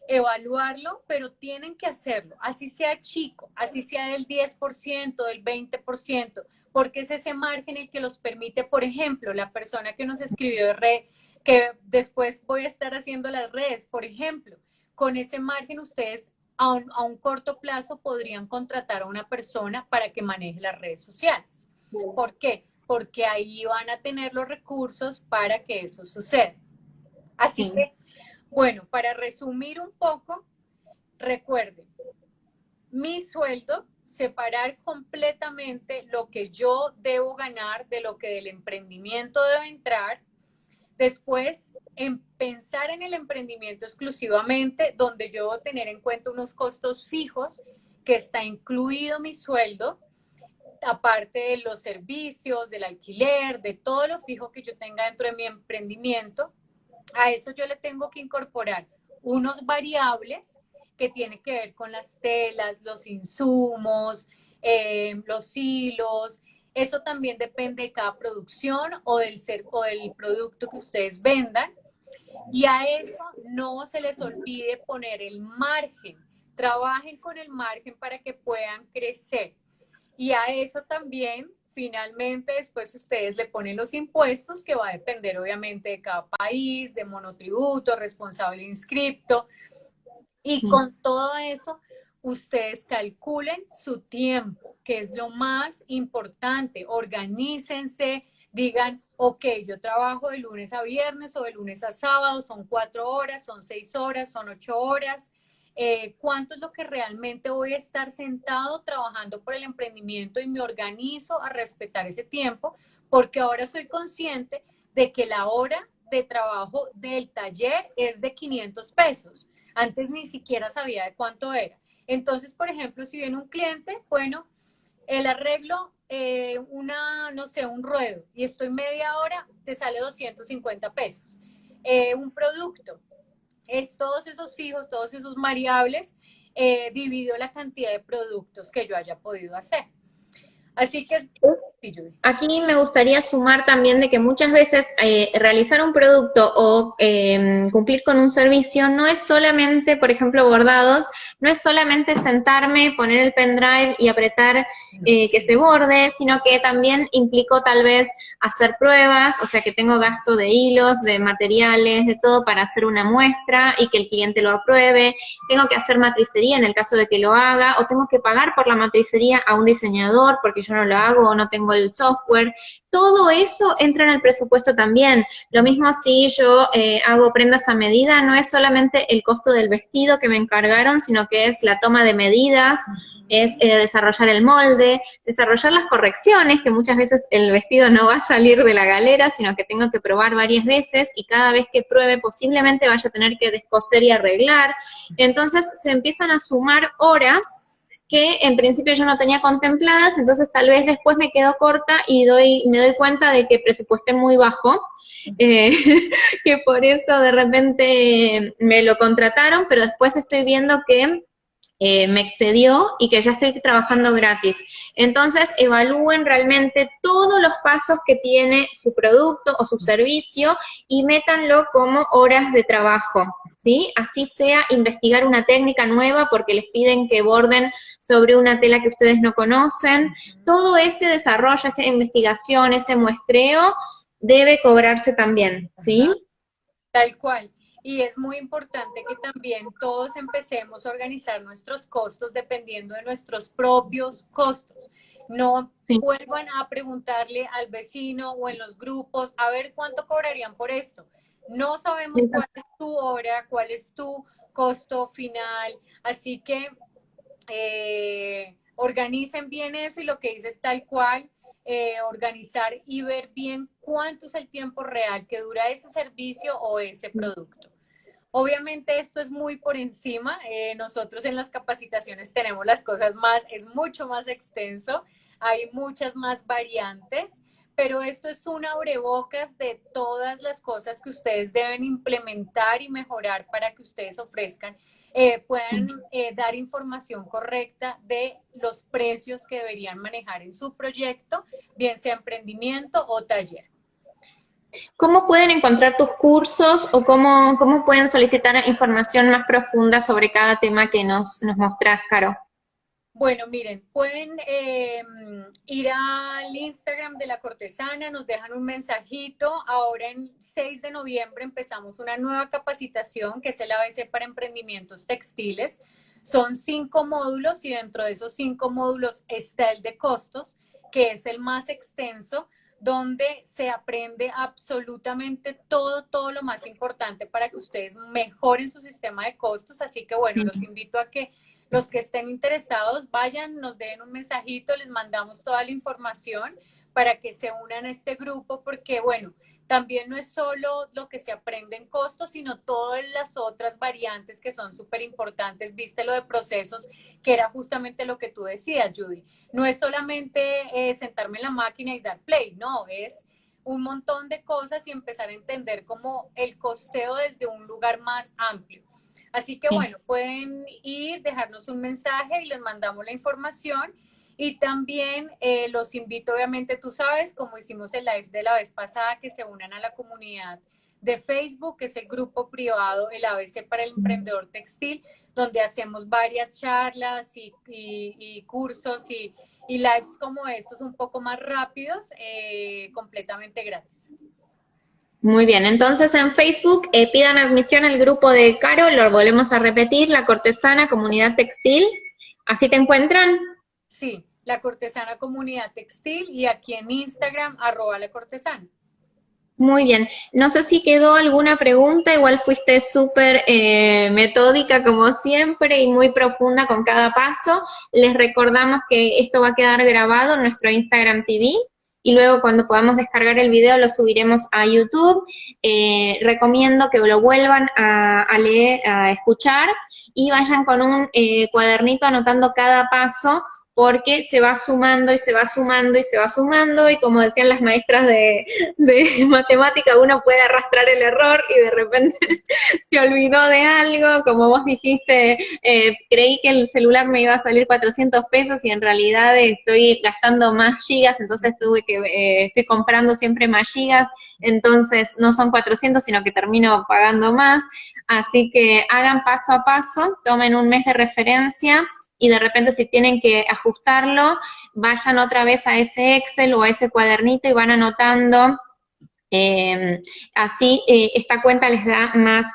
evaluarlo, pero tienen que hacerlo, así sea chico, así sea del 10%, del 20%, porque es ese margen el que los permite, por ejemplo, la persona que nos escribió de red, que después voy a estar haciendo las redes, por ejemplo, con ese margen ustedes a un corto plazo podrían contratar a una persona para que maneje las redes sociales. ¿Por qué? Porque ahí van a tener los recursos para que eso suceda. Así que, bueno, para resumir un poco, recuerden, mi sueldo, separar completamente lo que yo debo ganar de lo que del emprendimiento debe entrar. Después, en pensar en el emprendimiento exclusivamente, donde yo debo tener en cuenta unos costos fijos, que está incluido mi sueldo, aparte de los servicios, del alquiler, de todo lo fijo que yo tenga dentro de mi emprendimiento. A eso yo le tengo que incorporar unos variables que tienen que ver con las telas, los insumos, los hilos. Eso también depende de cada producción o del producto que ustedes vendan. Y a eso no se les olvide poner el margen. Trabajen con el margen para que puedan crecer. Y a eso también, finalmente, después ustedes le ponen los impuestos, que va a depender obviamente de cada país, de monotributo, responsable inscripto. Y con todo eso, ustedes calculen su tiempo, que es lo más importante. Organícense, digan, ok, yo trabajo de lunes a viernes o de lunes a sábado, son 4 horas, son 6 horas, son 8 horas. ¿Cuánto es lo que realmente voy a estar sentado trabajando por el emprendimiento? Y me organizo a respetar ese tiempo, porque ahora soy consciente de que la hora de trabajo del taller es de 500 pesos. Antes ni siquiera sabía de cuánto era. Entonces, por ejemplo, si viene un cliente, bueno, el arreglo, no sé, un ruedo, y estoy media hora, te sale 250 pesos. Un producto, es todos esos fijos, todos esos variables, divido la cantidad de productos que yo haya podido hacer. Así que, sí, Judy. Aquí me gustaría sumar también de que muchas veces realizar un producto o cumplir con un servicio no es solamente, por ejemplo, bordados, no es solamente sentarme, poner el pendrive y apretar que se borde, sino que también implicó tal vez hacer pruebas, o sea que tengo gasto de hilos, de materiales, de todo para hacer una muestra y que el cliente lo apruebe, tengo que hacer matricería en el caso de que lo haga, o tengo que pagar por la matricería a un diseñador porque yo no lo hago, no tengo el software, todo eso entra en el presupuesto también. Lo mismo si yo hago prendas a medida, no es solamente el costo del vestido que me encargaron, sino que es la toma de medidas, es desarrollar el molde, desarrollar las correcciones, que muchas veces el vestido no va a salir de la galera, sino que tengo que probar varias veces y cada vez que pruebe posiblemente vaya a tener que descoser y arreglar. Entonces se empiezan a sumar horas que en principio yo no tenía contempladas, entonces tal vez después me quedo corta y me doy cuenta de que presupuesté muy bajo, eh, que por eso de repente me lo contrataron, pero después estoy viendo que me excedió y que ya estoy trabajando gratis. Entonces, evalúen realmente todos los pasos que tiene su producto o su servicio y métanlo como horas de trabajo, ¿sí? Así sea investigar una técnica nueva porque les piden que borden sobre una tela que ustedes no conocen. Todo ese desarrollo, esa investigación, ese muestreo, debe cobrarse también, ¿sí? Tal cual. Y es muy importante que también todos empecemos a organizar nuestros costos dependiendo de nuestros propios costos. No Sí. vuelvan a preguntarle al vecino o en los grupos a ver cuánto cobrarían por esto. No sabemos cuál es tu hora, cuál es tu costo final. Así que organicen bien eso y lo que dices tal cual. Organizar y ver bien cuánto es el tiempo real que dura ese servicio o ese producto. Obviamente esto es muy por encima, nosotros en las capacitaciones tenemos las cosas más, es mucho más extenso, hay muchas más variantes, pero esto es un abrebocas de todas las cosas que ustedes deben implementar y mejorar para que ustedes ofrezcan puedan dar información correcta de los precios que deberían manejar en su proyecto, bien sea emprendimiento o taller. ¿Cómo pueden encontrar tus cursos o cómo pueden solicitar información más profunda sobre cada tema que nos mostrás, Caro? Bueno, miren, pueden ir al Instagram de La Cortesana, nos dejan un mensajito. Ahora en 6 de noviembre empezamos una nueva capacitación que es el ABC para emprendimientos textiles. Son 5 módulos y dentro de esos 5 módulos está el de costos, que es el más extenso, donde se aprende absolutamente todo, todo lo más importante para que ustedes mejoren su sistema de costos. Así que bueno, los invito a que los que estén interesados vayan, nos den un mensajito, les mandamos toda la información para que se unan a este grupo, porque bueno, también no es solo lo que se aprende en costos, sino todas las otras variantes que son súper importantes. Viste lo de procesos, que era justamente lo que tú decías, Judy. No es solamente sentarme en la máquina y dar play, no, es un montón de cosas y empezar a entender como el costeo desde un lugar más amplio. Así que bueno, pueden ir, dejarnos un mensaje y les mandamos la información. Y también los invito, obviamente, tú sabes, como hicimos el live de la vez pasada, que se unan a la comunidad de Facebook, que es el grupo privado, el ABC para el emprendedor textil, donde hacemos varias charlas y cursos y lives como estos un poco más rápidos, completamente gratis. Muy bien, entonces en Facebook pidan admisión al grupo de Caro, lo volvemos a repetir, La Cortesana Comunidad Textil, ¿así te encuentran? Sí, La Cortesana Comunidad Textil y aquí en Instagram, @La Cortesana. Muy bien, no sé si quedó alguna pregunta, igual fuiste súper metódica como siempre y muy profunda con cada paso. Les recordamos que esto va a quedar grabado en nuestro Instagram TV y luego cuando podamos descargar el video lo subiremos a YouTube. Recomiendo que lo vuelvan a leer, a escuchar y vayan con un cuadernito anotando cada paso porque se va sumando y se va sumando y se va sumando y como decían las maestras de matemática, uno puede arrastrar el error y de repente se olvidó de algo, como vos dijiste, creí que el celular me iba a salir 400 pesos y en realidad estoy gastando más gigas, entonces estoy comprando siempre más gigas, entonces no son 400, sino que termino pagando más, así que hagan paso a paso, tomen un mes de referencia, y de repente si tienen que ajustarlo, vayan otra vez a ese Excel o a ese cuadernito y van anotando. Así esta cuenta les da más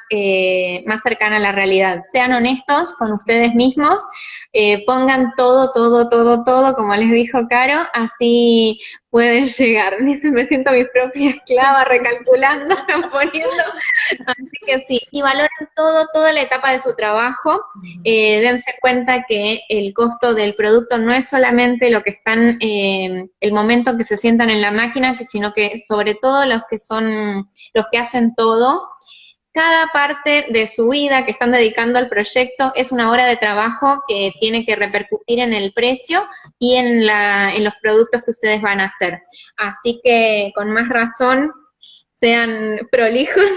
cercana a la realidad. Sean honestos con ustedes mismos, pongan todo, todo, todo, todo, como les dijo Caro, así pueden llegar. Dice, me siento mi propia esclava recalculando, poniendo. Así que sí, y valoren todo, toda la etapa de su trabajo. Dense cuenta que el costo del producto no es solamente lo que están, el momento que se sientan en la máquina, sino que sobre todo los que hacen todo. Cada parte de su vida que están dedicando al proyecto es una hora de trabajo que tiene que repercutir en el precio y en los productos que ustedes van a hacer. Así que con más razón, sean prolijos,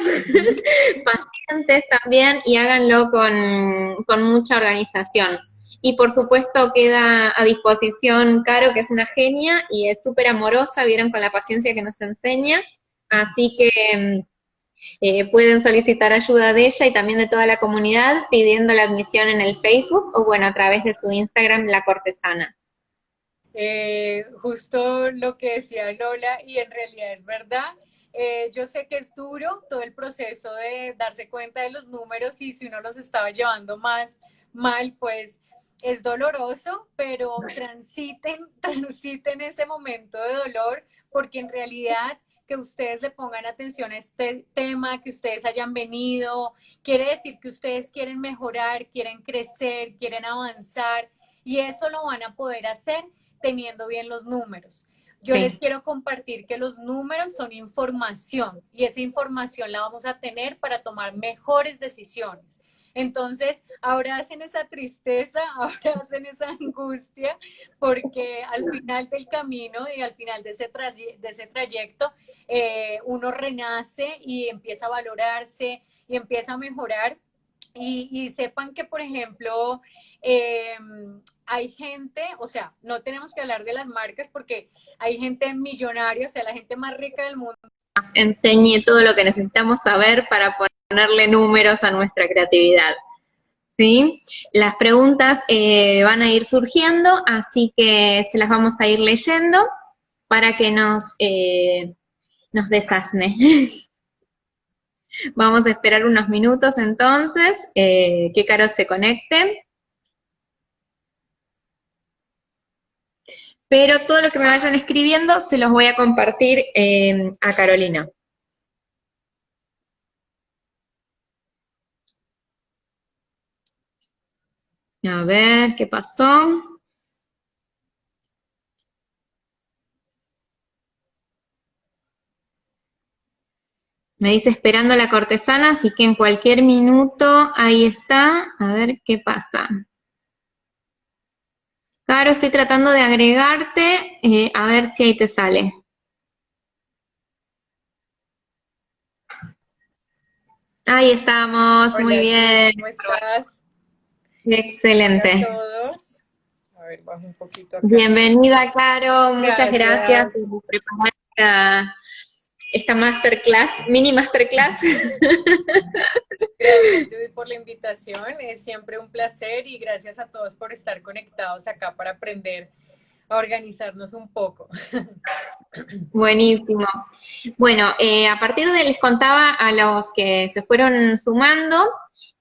pacientes también y háganlo con mucha organización. Y por supuesto queda a disposición Caro, que es una genia y es súper amorosa, vieron con la paciencia que nos enseña, así que pueden solicitar ayuda de ella y también de toda la comunidad pidiendo la admisión en el Facebook o bueno, a través de su Instagram, La Cortesana. Justo lo que decía Lola y en realidad es verdad. Yo sé que es duro todo el proceso de darse cuenta de los números y si uno los estaba llevando más mal, pues es doloroso, pero transiten ese momento de dolor porque en realidad que ustedes le pongan atención a este tema, que ustedes hayan venido, quiere decir que ustedes quieren mejorar, quieren crecer, quieren avanzar y eso lo van a poder hacer teniendo bien los números. Yo les quiero compartir que los números son información y esa información la vamos a tener para tomar mejores decisiones. Entonces, ahora hacen esa tristeza, ahora hacen esa angustia, porque al final del camino y al final de ese trayecto, uno renace y empieza a valorarse y empieza a mejorar y sepan que, por ejemplo, eh, hay gente, o sea, no tenemos que hablar de las marcas porque hay gente millonaria, o sea, la gente más rica del mundo. Enseñe todo lo que necesitamos saber para ponerle números a nuestra creatividad. ¿Sí? Las preguntas van a ir surgiendo, así que se las vamos a ir leyendo para que nos desasne. Vamos a esperar unos minutos entonces, que Caro se conecte. Pero todo lo que me vayan escribiendo se los voy a compartir a Carolina. A ver, ¿qué pasó? Me dice esperando la cortesana, así que en cualquier minuto, ahí está, a ver qué pasa. Caro, estoy tratando de agregarte, a ver si ahí te sale. Ahí estamos, muy Hola, Judy, bien, ¿cómo estás? Hola a excelente. todos. A ver, bajo un poquito acá. Bienvenida, Caro, muchas gracias Gracias. por preparar esta masterclass, mini masterclass. Gracias, Judy, por la invitación. Es siempre un placer y gracias a todos por estar conectados acá para aprender a organizarnos un poco. Buenísimo. Bueno, a partir de les contaba a los que se fueron sumando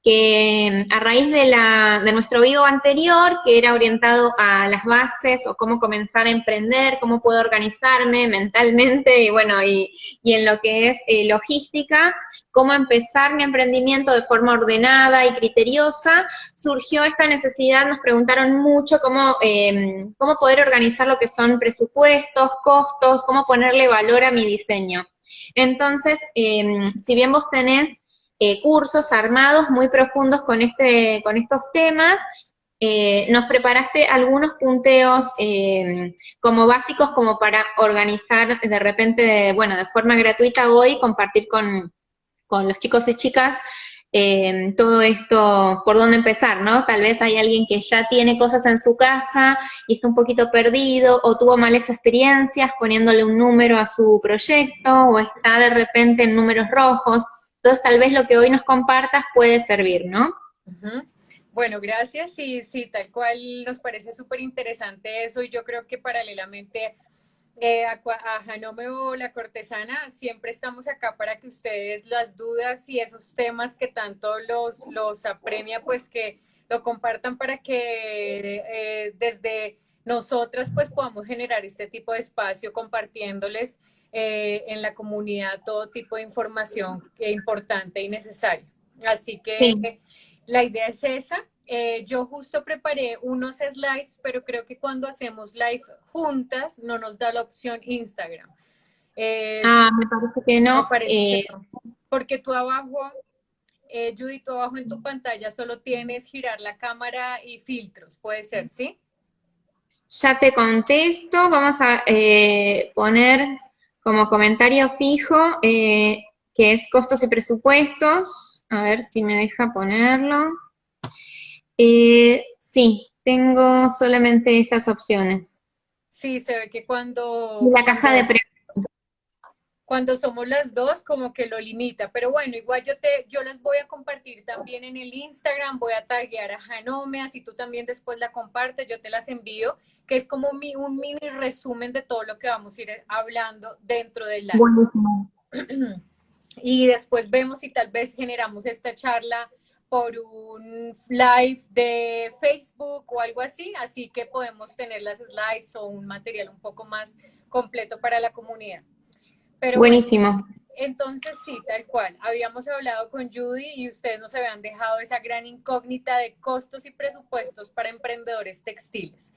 que a raíz de nuestro video anterior, que era orientado a las bases o cómo comenzar a emprender, cómo puedo organizarme mentalmente y bueno, y en lo que es logística, cómo empezar mi emprendimiento de forma ordenada y criteriosa, surgió esta necesidad, nos preguntaron mucho cómo poder organizar lo que son presupuestos, costos, cómo ponerle valor a mi diseño. Entonces, si bien vos tenés cursos armados muy profundos con estos temas, nos preparaste algunos punteos como básicos como para organizar de repente, bueno, de forma gratuita hoy, compartir con los chicos y chicas todo esto, por dónde empezar, ¿no? Tal vez hay alguien que ya tiene cosas en su casa y está un poquito perdido o tuvo malas experiencias poniéndole un número a su proyecto o está de repente en números rojos. Entonces tal vez lo que hoy nos compartas puede servir, ¿no? Ujú. Bueno, gracias. Sí, sí, tal cual nos parece súper interesante eso y yo creo que paralelamente a Janome o la cortesana, siempre estamos acá para que ustedes las dudas y esos temas que tanto los apremia, pues que lo compartan para que desde nosotras pues podamos generar este tipo de espacio compartiéndoles en la comunidad todo tipo de información importante y necesaria. Así que Sí. la idea es esa. Yo justo preparé unos slides, pero creo que cuando hacemos live juntas no nos da la opción Instagram. Eh, Ah, me parece que Me no. parece que no. Porque tú abajo, Judy, tú abajo en tu pantalla solo tienes girar la cámara y filtros, puede ser, ¿sí? Ya te contesto, vamos a poner como comentario fijo que es costos y presupuestos. A ver si me deja ponerlo. Sí, tengo solamente estas opciones. Sí, se ve que Y la caja de preguntas. cuando somos las dos, como que lo limita. Pero bueno, igual yo les voy a compartir también en el Instagram, voy a taguear a Janome, así tú también después la compartes, yo te las envío, que es como un mini resumen de todo lo que vamos a ir hablando dentro del live. Buenísimo. Y después vemos si tal vez generamos esta charla por un live de Facebook o algo así, así que podemos tener las slides o un material un poco más completo para la comunidad. Pero bueno, Buenísimo. entonces sí, tal cual. Habíamos hablado con Judy y ustedes nos habían dejado esa gran incógnita de costos y presupuestos para emprendedores textiles.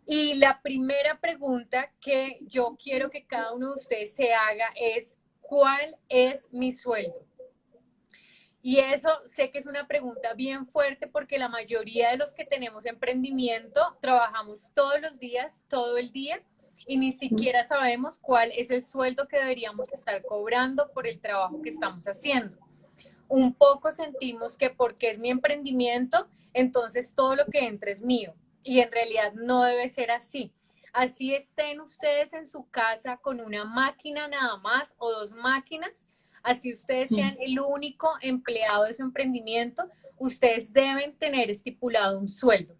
Y la primera pregunta que yo quiero que cada uno de ustedes se haga es, ¿cuál es mi sueldo? Y eso sé que es una pregunta bien fuerte porque la mayoría de los que tenemos emprendimiento trabajamos todos los días, todo el día, y ni siquiera sabemos cuál es el sueldo que deberíamos estar cobrando por el trabajo que estamos haciendo. un poco sentimos que porque es mi emprendimiento, entonces todo lo que entra es mío. Y en realidad no debe ser así. Así estén ustedes en su casa con una máquina nada más o dos máquinas, así ustedes sean el único empleado de su emprendimiento, ustedes deben tener estipulado un sueldo.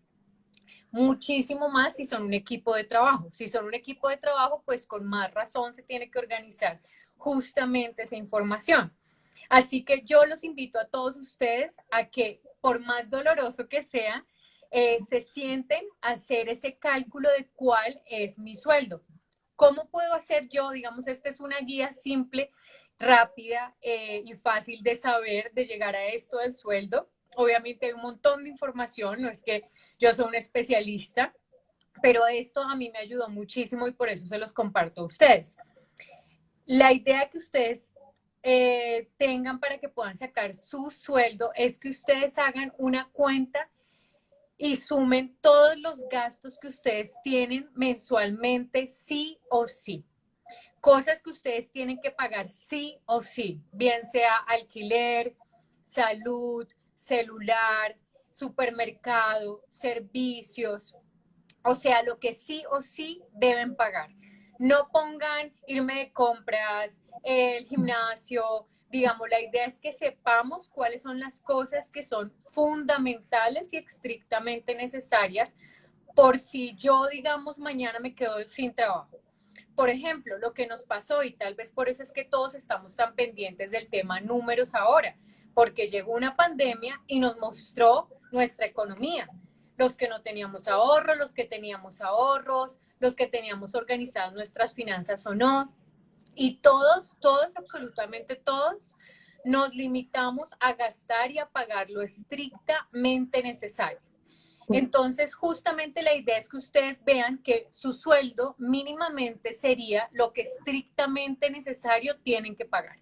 Muchísimo más si son un equipo de trabajo. Si son un equipo de trabajo, pues con más razón se tiene que organizar justamente esa información. Así que yo los invito a todos ustedes a que, por más doloroso que sea, se sienten a hacer ese cálculo de cuál es mi sueldo. ¿Cómo puedo hacer yo? Digamos, esta es una guía simple, rápida y fácil de saber, de llegar a esto del sueldo. Obviamente hay un montón de información, no es que yo soy un especialista, pero esto a mí me ayudó muchísimo y por eso se los comparto a ustedes. La idea que ustedes tengan para que puedan sacar su sueldo es que ustedes hagan una cuenta y sumen todos los gastos que ustedes tienen mensualmente, sí o sí. Cosas que ustedes tienen que pagar sí o sí, bien sea alquiler, salud, celular, supermercado, servicios, o sea, lo que sí o sí deben pagar. No pongan irme de compras, el gimnasio, digamos, la idea es que sepamos cuáles son las cosas que son fundamentales y estrictamente necesarias por si yo, digamos, mañana me quedo sin trabajo. Por ejemplo, lo que nos pasó, y tal vez por eso es que todos estamos tan pendientes del tema números ahora, porque llegó una pandemia y nos mostró nuestra economía. Los que no teníamos ahorros, los que teníamos ahorros, los que teníamos organizadas nuestras finanzas o no. Y todos, absolutamente todos, nos limitamos a gastar y a pagar lo estrictamente necesario. Entonces, justamente la idea es que ustedes vean que su sueldo mínimamente sería lo que estrictamente necesario tienen que pagar.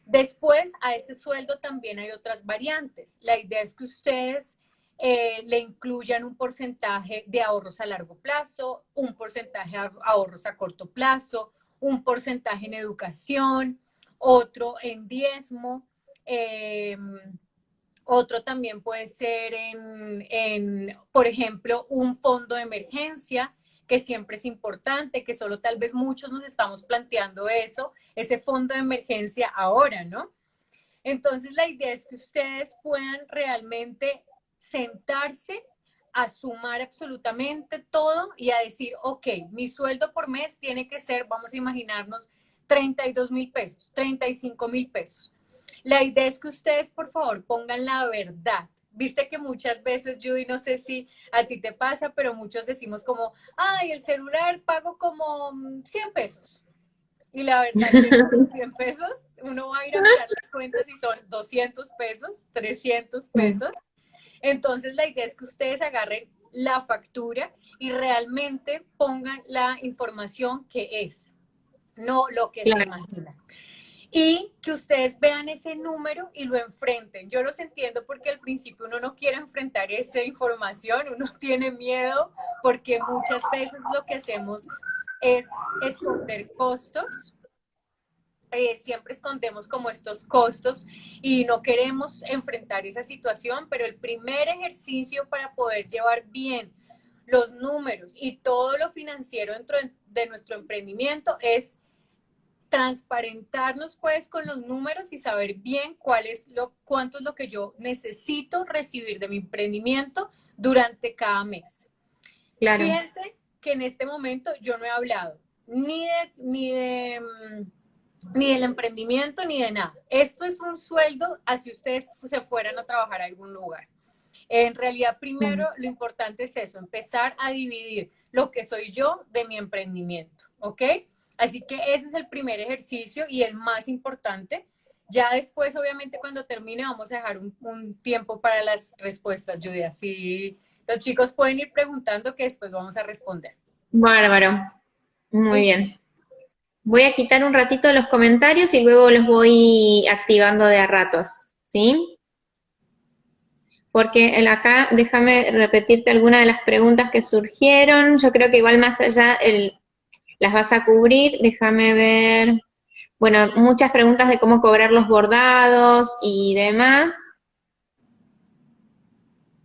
Después, a ese sueldo también hay otras variantes. La idea es que ustedes le incluyan un porcentaje de ahorros a largo plazo, un porcentaje de ahorros a corto plazo, un porcentaje en educación, otro en diezmo, otro también puede ser por ejemplo, un fondo de emergencia, que siempre es importante, que solo tal vez muchos nos estamos planteando eso, ese fondo de emergencia ahora, ¿no? Entonces, la idea es que ustedes puedan realmente sentarse a sumar absolutamente todo y a decir, ok, mi sueldo por mes tiene que ser, vamos a imaginarnos, 32,000 pesos, 35,000 pesos. La idea es que ustedes, por favor, pongan la verdad. Viste que muchas veces, Judy, no sé si a ti te pasa, pero muchos decimos como, ay, el celular pago como 100 pesos. Y la verdad que con 100 pesos uno va a ir a mirar las cuentas y son 200 pesos, 300 pesos. Entonces la idea es que ustedes agarren la factura y realmente pongan la información que es, no lo que se imagina. Y que ustedes vean ese número y lo enfrenten. Yo los entiendo porque al principio uno no quiere enfrentar esa información, uno tiene miedo porque muchas veces lo que hacemos es esconder costos. Siempre escondemos como estos costos y no queremos enfrentar esa situación, pero el primer ejercicio para poder llevar bien los números y todo lo financiero dentro de nuestro emprendimiento es transparentarnos pues con los números y saber bien cuánto es lo que yo necesito recibir de mi emprendimiento durante cada mes. Claro. Fíjense que en este momento yo no he hablado ni del emprendimiento ni de nada. Esto es un sueldo así ustedes se fueran a trabajar a algún lugar. En realidad, primero lo importante es eso, empezar a dividir lo que soy yo de mi emprendimiento, ¿ok? Así que ese es el primer ejercicio y el más importante. Ya después, obviamente, cuando termine, vamos a dejar un tiempo para las respuestas, Judy. Así los chicos pueden ir preguntando que después vamos a responder. Bárbaro. Muy bien. Voy a quitar un ratito los comentarios y luego los voy activando de a ratos, ¿sí? Porque acá, déjame repetirte algunas de las preguntas que surgieron. Yo creo que igual más allá las vas a cubrir. Déjame ver. bueno, muchas preguntas de cómo cobrar los bordados y demás.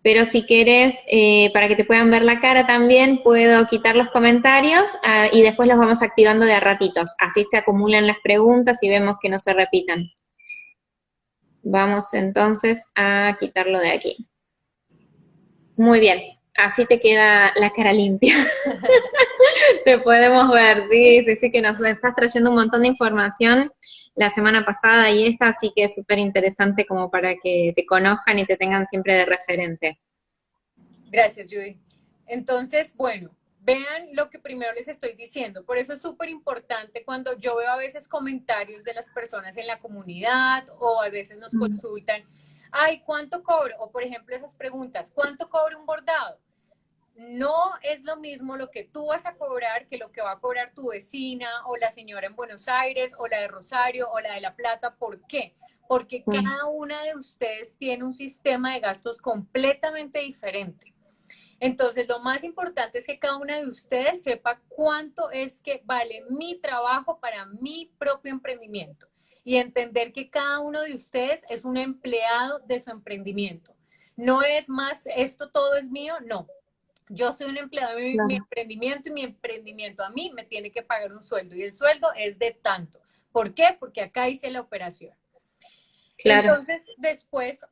Pero si quieres, para que te puedan ver la cara también, puedo quitar los comentarios y después los vamos activando de a ratitos. Así se acumulan las preguntas y vemos que no se repitan. Vamos entonces a quitarlo de aquí. Muy bien, así te queda la cara limpia. Te podemos ver, sí, sí, sí, que nos estás trayendo un montón de información la semana pasada y esta, así que es súper interesante como para que te conozcan y te tengan siempre de referente. Gracias, Judy. Entonces, bueno, vean lo que primero les estoy diciendo. Por eso es súper importante cuando yo veo a veces comentarios de las personas en la comunidad o a veces nos consultan, ay, ¿cuánto cobro? O por ejemplo esas preguntas, ¿cuánto cobra un bordado? No es lo mismo lo que tú vas a cobrar que lo que va a cobrar tu vecina o la señora en Buenos Aires o la de Rosario o la de La Plata. ¿Por qué? Porque cada una de ustedes tiene un sistema de gastos completamente diferente. Entonces, lo más importante es que cada una de ustedes sepa cuánto es que vale mi trabajo para mi propio emprendimiento y entender que cada uno de ustedes es un empleado de su emprendimiento. No es más, esto todo es mío, no. Yo soy un empleado de mi emprendimiento y mi emprendimiento a mí me tiene que pagar un sueldo y el sueldo es de tanto. ¿Por qué? Porque acá hice la operación. Claro. Entonces, después,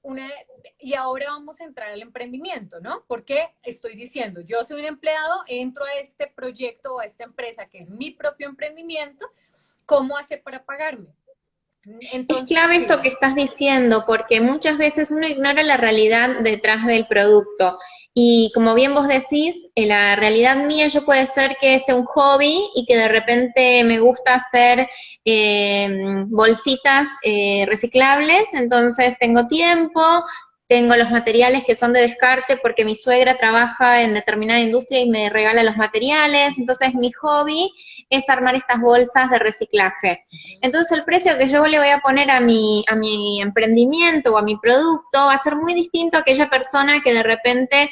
y ahora vamos a entrar al emprendimiento, ¿no? Porque estoy diciendo, yo soy un empleado, entro a este proyecto o a esta empresa que es mi propio emprendimiento, ¿cómo hace para pagarme? Es Entonces, clave sí. esto que estás diciendo, porque muchas veces uno ignora la realidad detrás del producto. Y como bien vos decís, la realidad mía yo puede ser que sea un hobby y que de repente me gusta hacer bolsitas reciclables, entonces tengo tiempo, tengo los materiales que son de descarte porque mi suegra trabaja en determinada industria y me regala los materiales, entonces mi hobby es armar estas bolsas de reciclaje. Entonces el precio que yo le voy a poner a mi emprendimiento o a mi producto va a ser muy distinto a aquella persona que de repente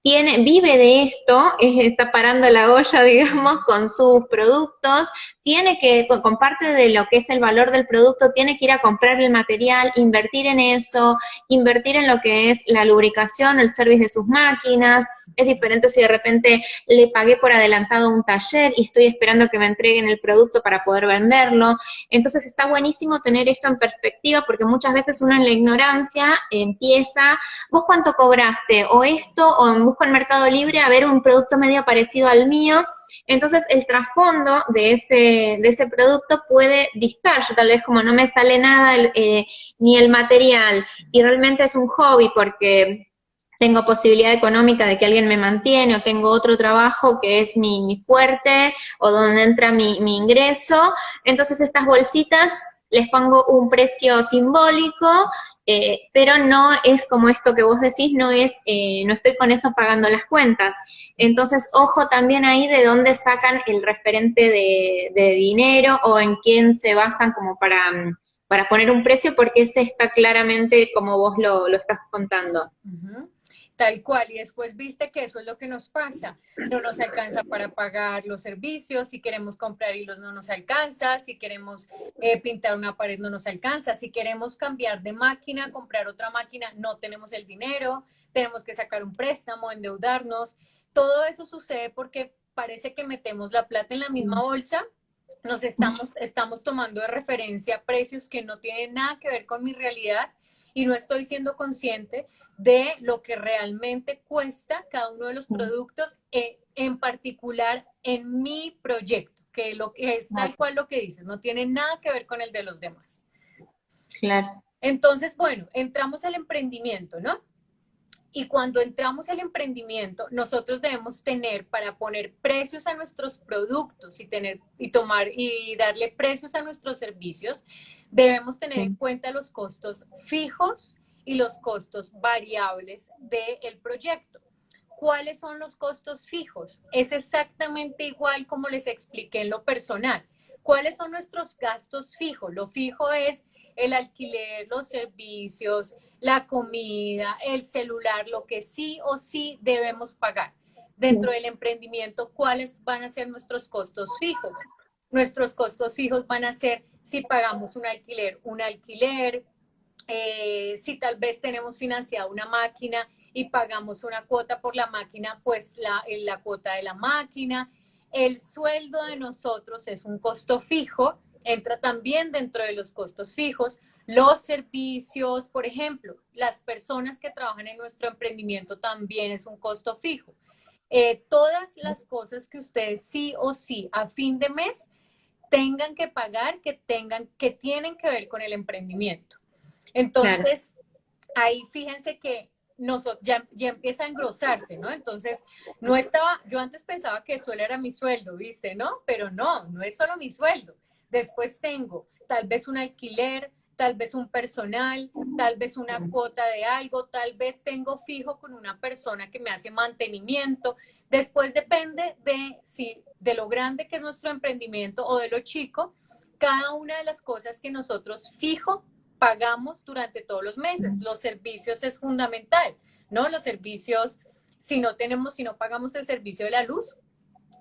vive de esto, está parando la olla, digamos, con sus productos, tiene que, con parte de lo que es el valor del producto, tiene que ir a comprar el material, invertir en eso, invertir en lo que es la lubricación, el service de sus máquinas. Es diferente si de repente le pagué por adelantado un taller y estoy esperando que me entreguen el producto para poder venderlo. Entonces está buenísimo tener esto en perspectiva porque muchas veces uno en la ignorancia empieza, ¿vos cuánto cobraste? O esto, o busco en Mercado Libre a ver un producto medio parecido al mío. Entonces el trasfondo de ese producto puede distar. Yo tal vez como no me sale nada ni el material y realmente es un hobby porque tengo posibilidad económica de que alguien me mantiene o tengo otro trabajo que es mi fuerte o donde entra mi ingreso. Entonces estas bolsitas les pongo un precio simbólico, pero no es como esto que vos decís, no estoy con eso pagando las cuentas. Entonces, ojo también ahí de dónde sacan el referente de dinero o en quién se basan como para poner un precio, porque ese está claramente como vos lo estás contando. Tal cual, y después viste que eso es lo que nos pasa. No nos alcanza para pagar los servicios, si queremos comprar hilos no nos alcanza, si queremos pintar una pared no nos alcanza, si queremos cambiar de máquina, comprar otra máquina, no tenemos el dinero, tenemos que sacar un préstamo, endeudarnos. Todo eso sucede porque parece que metemos la plata en la misma bolsa, estamos tomando de referencia precios que no tienen nada que ver con mi realidad y no estoy siendo consciente de lo que realmente cuesta cada uno de los productos, en particular en mi proyecto, que lo que es tal cual lo que dices, no tiene nada que ver con el de los demás. Claro. Entonces, bueno, entramos al emprendimiento, ¿no? Y cuando entramos al emprendimiento, nosotros debemos tener para poner precios a nuestros productos y darle precios a nuestros servicios, debemos tener en cuenta los costos fijos y los costos variables del proyecto. ¿Cuáles son los costos fijos? Es exactamente igual como les expliqué en lo personal. ¿Cuáles son nuestros gastos fijos? Lo fijo es el alquiler, los servicios, la comida, el celular, lo que sí o sí debemos pagar. Dentro del emprendimiento, ¿cuáles van a ser nuestros costos fijos? Nuestros costos fijos van a ser si pagamos un alquiler, si tal vez tenemos financiada una máquina y pagamos una cuota por la máquina, pues la cuota de la máquina. El sueldo de nosotros es un costo fijo, entra también dentro de los costos fijos. Los servicios, por ejemplo, las personas que trabajan en nuestro emprendimiento también es un costo fijo. Todas las cosas que ustedes sí o sí a fin de mes tengan que pagar, que tienen que ver con el emprendimiento. Claro, Entonces, ahí fíjense que ya empieza a engrosarse, ¿no? Entonces, yo antes pensaba que solo era mi sueldo, ¿viste? ¿No? Pero no es solo mi sueldo. Después tengo tal vez un alquiler, tal vez un personal, tal vez una cuota de algo, tal vez tengo fijo con una persona que me hace mantenimiento. Después depende de lo grande que es nuestro emprendimiento o de lo chico, cada una de las cosas que nosotros fijo pagamos durante todos los meses. Los servicios es fundamental, ¿no? Los servicios, si no pagamos el servicio de la luz,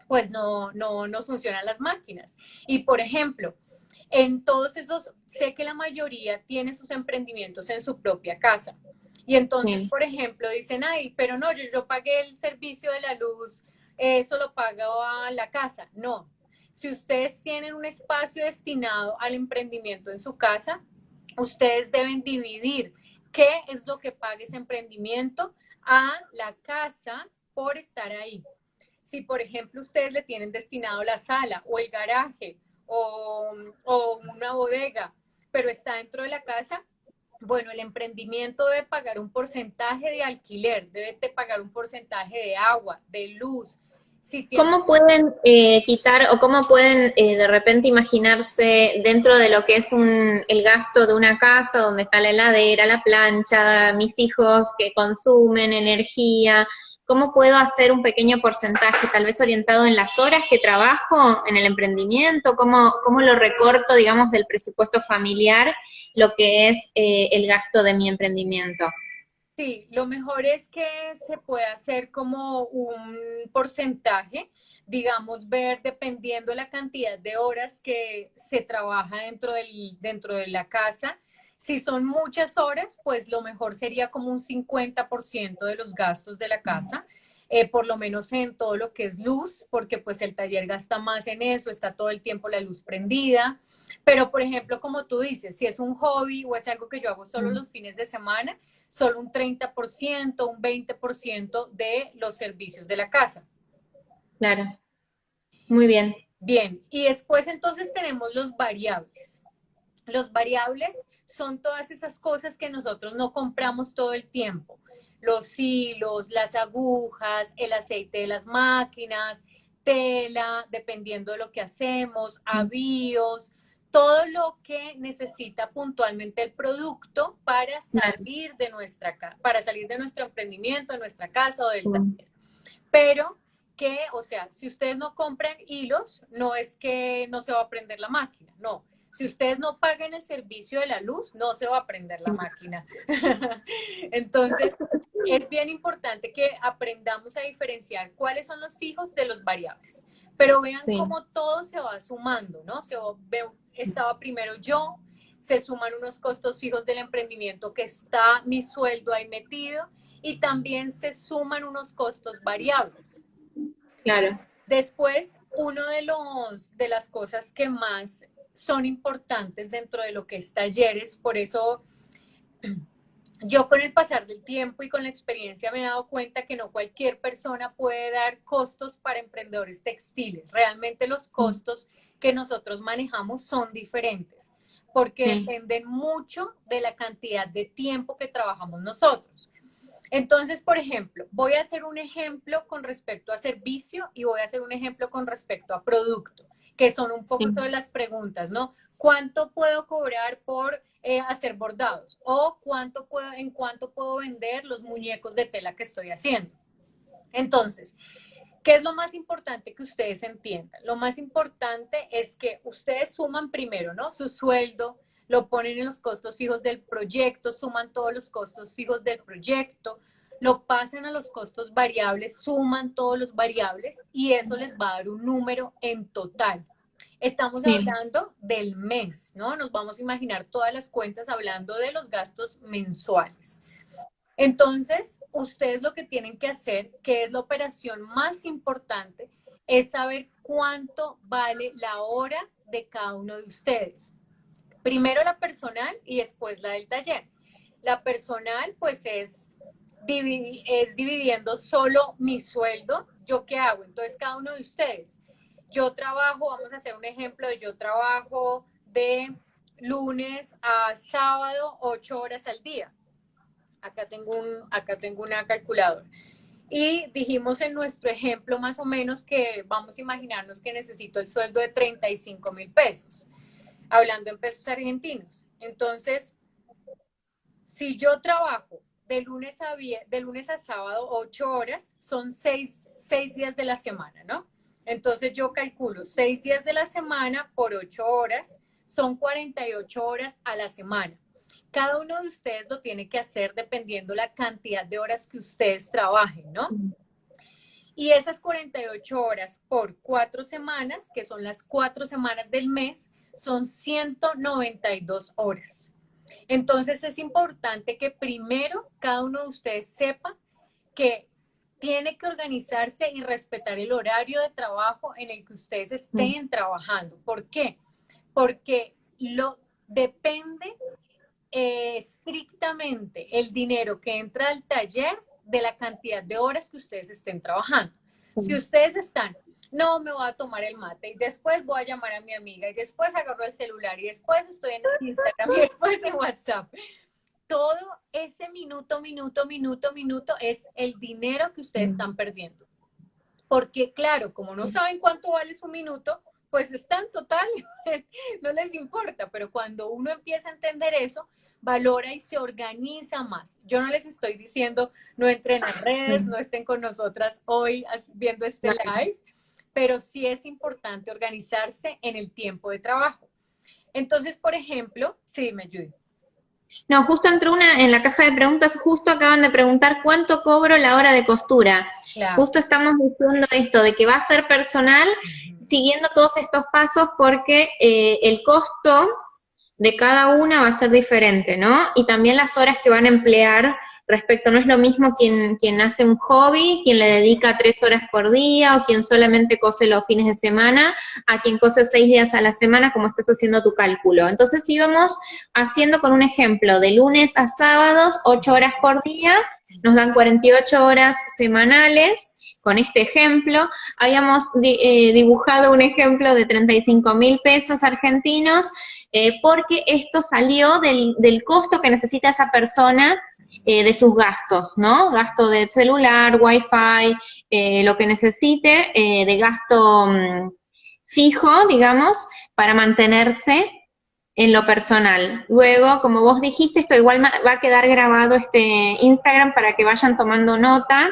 pues no nos funcionan las máquinas. Y por ejemplo, en todos esos, sé que la mayoría tiene sus emprendimientos en su propia casa. Y entonces, sí. por ejemplo, dicen, ay, pero no, yo pagué el servicio de la luz, eso lo pago a la casa. No. Si ustedes tienen un espacio destinado al emprendimiento en su casa, ustedes deben dividir qué es lo que paga ese emprendimiento a la casa por estar ahí. Si, por ejemplo, ustedes le tienen destinado la sala o el garaje o una bodega, pero está dentro de la casa, bueno, el emprendimiento debe pagar un porcentaje de alquiler, debe pagar un porcentaje de agua, de luz. Si tiene, ¿Cómo pueden quitar o cómo pueden de repente imaginarse dentro de lo que es el gasto de una casa donde está la heladera, la plancha, mis hijos que consumen energía? ¿Cómo puedo hacer un pequeño porcentaje, tal vez orientado en las horas que trabajo en el emprendimiento? ¿Cómo lo recorto, digamos, del presupuesto familiar, lo que es el gasto de mi emprendimiento? Sí, lo mejor es que se puede hacer como un porcentaje, digamos, ver dependiendo de la cantidad de horas que se trabaja dentro de la casa. Si son muchas horas, pues lo mejor sería como un 50% de los gastos de la casa, por lo menos en todo lo que es luz, porque pues el taller gasta más en eso, está todo el tiempo la luz prendida. Pero, por ejemplo, como tú dices, si es un hobby o es algo que yo hago solo los fines de semana, solo un 30%, un 20% de los servicios de la casa. Claro, muy bien. Bien, y después entonces tenemos los variables. Los variables son todas esas cosas que nosotros no compramos todo el tiempo. Los hilos, las agujas, el aceite de las máquinas, tela, dependiendo de lo que hacemos, avíos, todo lo que necesita puntualmente el producto Claro. para salir de nuestro emprendimiento, de nuestra casa o del taller. Pero o sea, si ustedes no compran hilos, no es que no se va a prender la máquina, no. Si ustedes no pagan el servicio de la luz, no se va a prender la máquina. Entonces, es bien importante que aprendamos a diferenciar cuáles son los fijos de los variables. Pero vean Sí. cómo todo se va sumando, ¿no? Estaba primero yo, se suman unos costos fijos del emprendimiento que está mi sueldo ahí metido y también se suman unos costos variables. Claro, Después, uno de las cosas que más son importantes dentro de lo que es talleres, por eso yo con el pasar del tiempo y con la experiencia me he dado cuenta que no cualquier persona puede dar costos para emprendedores textiles. Realmente los costos que nosotros manejamos son diferentes porque sí, dependen mucho de la cantidad de tiempo que trabajamos nosotros. Entonces, por ejemplo, voy a hacer un ejemplo con respecto a servicio y voy a hacer un ejemplo con respecto a producto, que son un poco sí, todas las preguntas, ¿no? ¿Cuánto puedo cobrar por hacer bordados? ¿O en cuánto puedo vender los muñecos de tela que estoy haciendo? Entonces, ¿qué es lo más importante que ustedes entiendan? Lo más importante es que ustedes suman primero, ¿no? Su sueldo, lo ponen en los costos fijos del proyecto, suman todos los costos fijos del proyecto, lo pasan a los costos variables, suman todos los variables y eso les va a dar un número en total. Estamos Sí. hablando del mes, ¿no? Nos vamos a imaginar todas las cuentas hablando de los gastos mensuales. Entonces, ustedes lo que tienen que hacer, que es la operación más importante, es saber cuánto vale la hora de cada uno de ustedes. Primero la personal y después la del taller. La personal, pues es dividiendo solo mi sueldo. ¿Yo qué hago? Entonces, cada uno de ustedes. Yo trabajo, vamos a hacer un ejemplo de yo trabajo de lunes a sábado, 8 horas al día. Acá tengo una calculadora. Y dijimos en nuestro ejemplo más o menos que vamos a imaginarnos que necesito el sueldo de 35.000 pesos, hablando en pesos argentinos. Entonces, si yo trabajo de lunes a sábado 8 horas, son seis días de la semana, ¿no? Entonces yo calculo 6 días de la semana por 8 horas, son 48 horas a la semana. Cada uno de ustedes lo tiene que hacer dependiendo la cantidad de horas que ustedes trabajen, ¿no? Y esas 48 horas por 4 semanas, que son las 4 semanas del mes, son 192 horas. Entonces es importante que primero cada uno de ustedes sepa que tiene que organizarse y respetar el horario de trabajo en el que ustedes estén trabajando. ¿Por qué? Porque depende estrictamente el dinero que entra al taller de la cantidad de horas que ustedes estén trabajando. Si ustedes están, no me voy a tomar el mate y después voy a llamar a mi amiga y después agarro el celular y después estoy en Instagram y después en WhatsApp, todo ese minuto es el dinero que ustedes están perdiendo. Porque claro, como no saben cuánto vale su minuto, pues están total, no les importa, pero cuando uno empieza a entender eso, valora y se organiza más. Yo no les estoy diciendo no entren a redes, no estén con nosotras hoy viendo este live, pero sí es importante organizarse en el tiempo de trabajo. Entonces, por ejemplo, sí, me ayuda. No, justo entró una en la caja de preguntas, justo acaban de preguntar cuánto cobro la hora de costura. Claro. Justo estamos diciendo esto, de que va a ser personal, siguiendo todos estos pasos, porque el costo de cada una va a ser diferente, ¿no? Y también las horas que van a emplear respecto, no es lo mismo quien hace un hobby, quien le dedica 3 horas por día, o quien solamente cose los fines de semana, a quien cose 6 días a la semana, como estás haciendo tu cálculo. Entonces íbamos haciendo con un ejemplo, de lunes a sábados, 8 horas por día, nos dan 48 horas semanales. Con este ejemplo, habíamos dibujado un ejemplo de 35.000 pesos argentinos, porque esto salió del costo que necesita esa persona de sus gastos, ¿no? Gasto de celular, wifi, lo que necesite, de gasto fijo, digamos, para mantenerse en lo personal. Luego, como vos dijiste, esto igual va a quedar grabado este Instagram para que vayan tomando nota.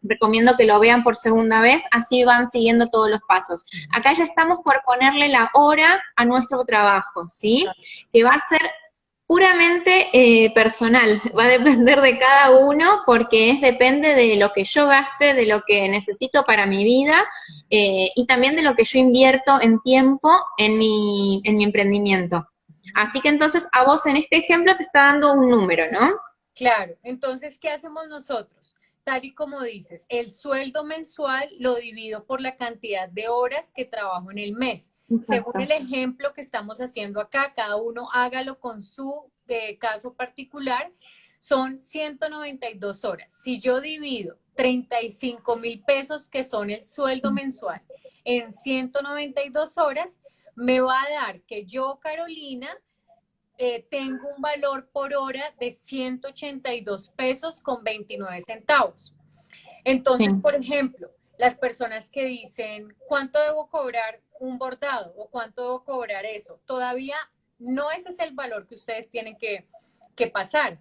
Recomiendo que lo vean por segunda vez, así van siguiendo todos los pasos. Acá ya estamos por ponerle la hora a nuestro trabajo, ¿sí? Que va a ser puramente personal, va a depender de cada uno porque depende de lo que yo gaste, de lo que necesito para mi vida y también de lo que yo invierto en tiempo en mi emprendimiento. Así que entonces a vos en este ejemplo te está dando un número, ¿no? Claro, entonces, ¿qué hacemos nosotros? Tal y como dices, el sueldo mensual lo divido por la cantidad de horas que trabajo en el mes. Según Exacto. el ejemplo que estamos haciendo acá, cada uno hágalo con su caso particular, son 192 horas. Si yo divido 35.000 pesos, que son el sueldo mensual, en 192 horas, me va a dar que yo, Carolina, tengo un valor por hora de 182 pesos con 29 centavos. Entonces, Sí. por ejemplo, las personas que dicen, ¿cuánto debo cobrar un bordado? ¿O cuánto debo cobrar eso? Todavía no ese es el valor que ustedes tienen que pasar.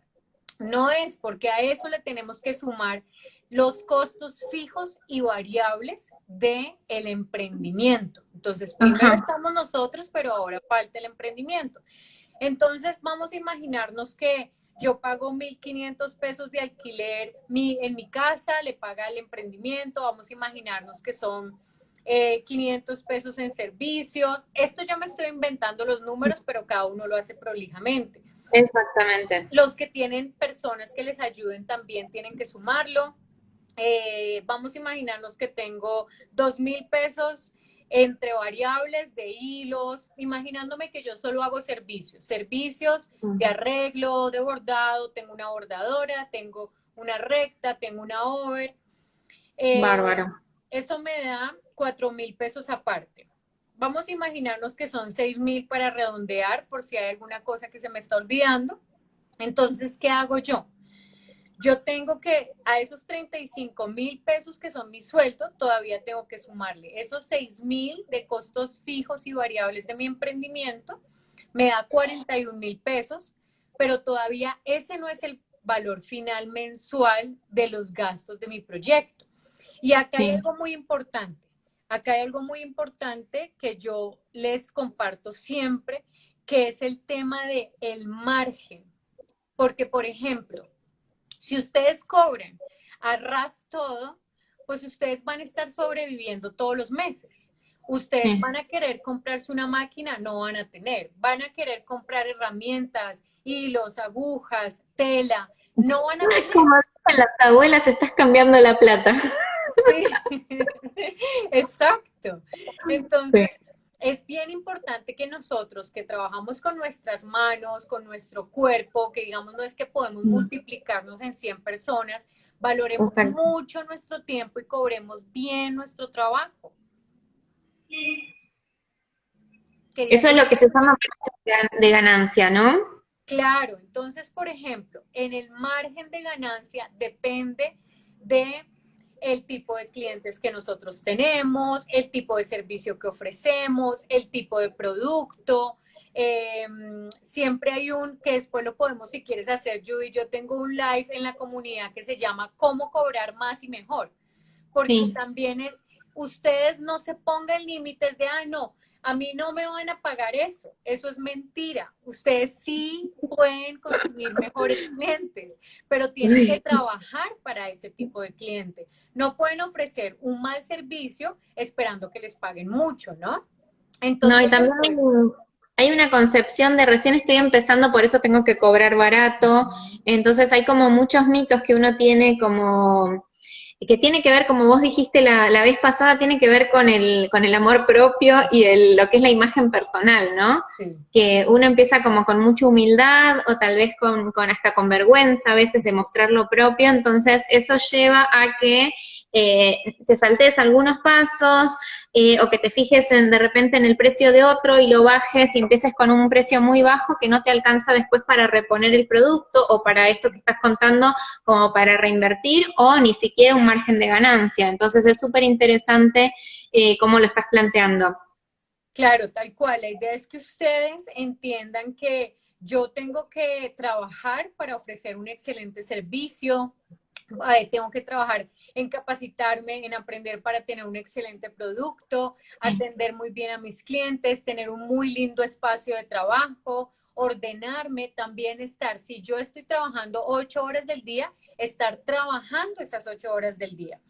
No es porque a eso le tenemos que sumar los costos fijos y variables del emprendimiento. Entonces, primero Ajá. estamos nosotros, pero ahora falta el emprendimiento. Entonces vamos a imaginarnos que yo pago 1.500 pesos de alquiler en mi casa, le paga el emprendimiento, vamos a imaginarnos que son 500 pesos en servicios. Esto yo me estoy inventando los números, pero cada uno lo hace prolijamente. Exactamente. Los que tienen personas que les ayuden también tienen que sumarlo. Vamos a imaginarnos que tengo 2.000 pesos entre variables de hilos, imaginándome que yo solo hago servicios de arreglo, de bordado, tengo una bordadora, tengo una recta, tengo una over. Bárbaro. Eso me da 4.000 pesos aparte. Vamos a imaginarnos que son 6.000 para redondear por si hay alguna cosa que se me está olvidando. Entonces, ¿qué hago yo? Yo tengo que, a esos 35.000 pesos que son mi sueldo, todavía tengo que sumarle esos 6.000 de costos fijos y variables de mi emprendimiento, me da 41.000 pesos, pero todavía ese no es el valor final mensual de los gastos de mi proyecto. Y acá hay algo muy importante. Acá hay algo muy importante que yo les comparto siempre, que es el tema de el margen. Porque, por ejemplo, si ustedes cobran a ras todo, pues ustedes van a estar sobreviviendo todos los meses. Ustedes van a querer comprarse una máquina, no van a tener. Van a querer comprar herramientas, hilos, agujas, tela, no van a tener. Como dicen las abuelas, estás cambiando la plata. Sí. Exacto. Entonces, Sí. es bien importante que nosotros que trabajamos con nuestras manos, con nuestro cuerpo, que digamos no es que podemos multiplicarnos en 100 personas, valoremos Exacto. mucho nuestro tiempo y cobremos bien nuestro trabajo. Quería Eso es que... lo que se llama margen de ganancia, ¿no? Claro, entonces, por ejemplo, en el margen de ganancia depende de el tipo de clientes que nosotros tenemos, el tipo de servicio que ofrecemos, el tipo de producto. Siempre hay que después lo podemos, si quieres hacer, Judy, yo tengo un live en la comunidad que se llama Cómo cobrar más y mejor, porque Sí. también es, ustedes no se pongan límites de, no, a mí no me van a pagar eso. Eso es mentira. Ustedes sí pueden conseguir mejores clientes, pero tienen que trabajar para ese tipo de cliente. No pueden ofrecer un mal servicio esperando que les paguen mucho, ¿no? No, y Entonces, también después, hay una concepción de recién estoy empezando, por eso tengo que cobrar barato. Entonces hay como muchos mitos que uno tiene como, que tiene que ver, como vos dijiste la vez pasada, tiene que ver con el amor propio y lo que es la imagen personal, ¿no? sí. Que uno empieza como con mucha humildad o tal vez hasta con vergüenza a veces de mostrar lo propio, entonces eso lleva a que te saltes algunos pasos, o que te fijes de repente en el precio de otro y lo bajes y empieces con un precio muy bajo que no te alcanza después para reponer el producto o para esto que estás contando como para reinvertir o ni siquiera un margen de ganancia. Entonces es súper interesante cómo lo estás planteando. Claro, tal cual. La idea es que ustedes entiendan que yo tengo que trabajar para ofrecer un excelente servicio, tengo que trabajar en capacitarme, en aprender para tener un excelente producto, atender muy bien a mis clientes, tener un muy lindo espacio de trabajo, ordenarme, también estar, si yo estoy trabajando 8 horas del día, estar trabajando esas 8 horas del día.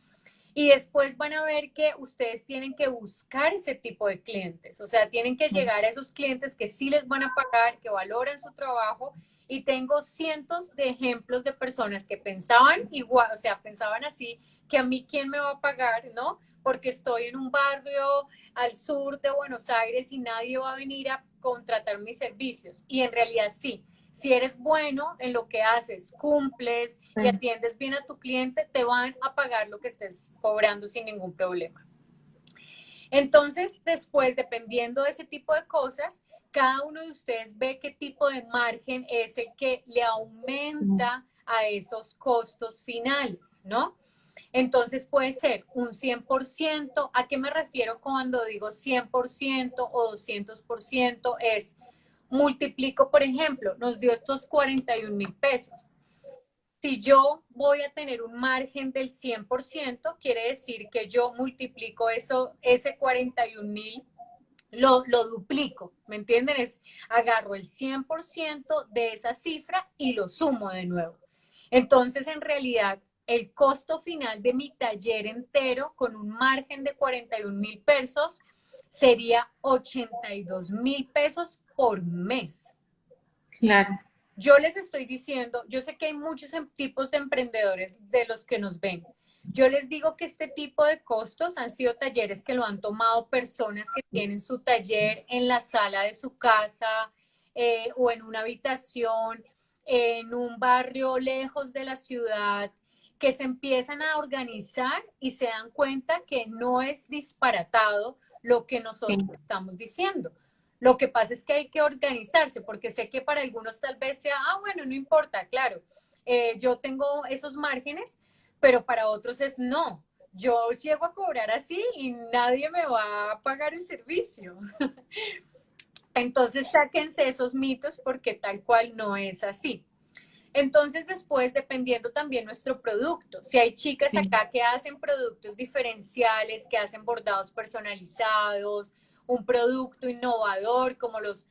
Y después van a ver que ustedes tienen que buscar ese tipo de clientes, o sea, tienen que llegar a esos clientes que sí les van a pagar, que valoran su trabajo. Y tengo cientos de ejemplos de personas que pensaban igual, o sea, pensaban así, que a mí quién me va a pagar, ¿no? Porque estoy en un barrio al sur de Buenos Aires y nadie va a venir a contratar mis servicios. Y en realidad sí, si eres bueno en lo que haces, cumples y atiendes bien a tu cliente, te van a pagar lo que estés cobrando sin ningún problema. Entonces, después, dependiendo de ese tipo de cosas, cada uno de ustedes ve qué tipo de margen es el que le aumenta a esos costos finales, ¿no? Entonces puede ser un 100%. ¿A qué me refiero cuando digo 100% o 200%? Es multiplico, por ejemplo, nos dio estos 41.000 pesos. Si yo voy a tener un margen del 100%, quiere decir que yo multiplico eso, ese 41.000, lo duplico, ¿me entienden? Agarro el 100% de esa cifra y lo sumo de nuevo. Entonces, en realidad, el costo final de mi taller entero con un margen de 41.000 pesos sería 82.000 pesos por mes. Claro. Yo les estoy diciendo, yo sé que hay muchos tipos de emprendedores de los que nos ven. Yo les digo que este tipo de costos han sido talleres que lo han tomado personas que tienen su taller en la sala de su casa o en una habitación, en un barrio lejos de la ciudad, que se empiezan a organizar y se dan cuenta que no es disparatado lo que nosotros estamos diciendo. Lo que pasa es que hay que organizarse, porque sé que para algunos tal vez sea, bueno, no importa, claro, yo tengo esos márgenes, pero para otros es no. Yo llego a cobrar así y nadie me va a pagar el servicio. Entonces, sáquense esos mitos porque tal cual no es así. Entonces, después, dependiendo también nuestro producto, si hay chicas acá que hacen productos diferenciales, que hacen bordados personalizados, un producto innovador como los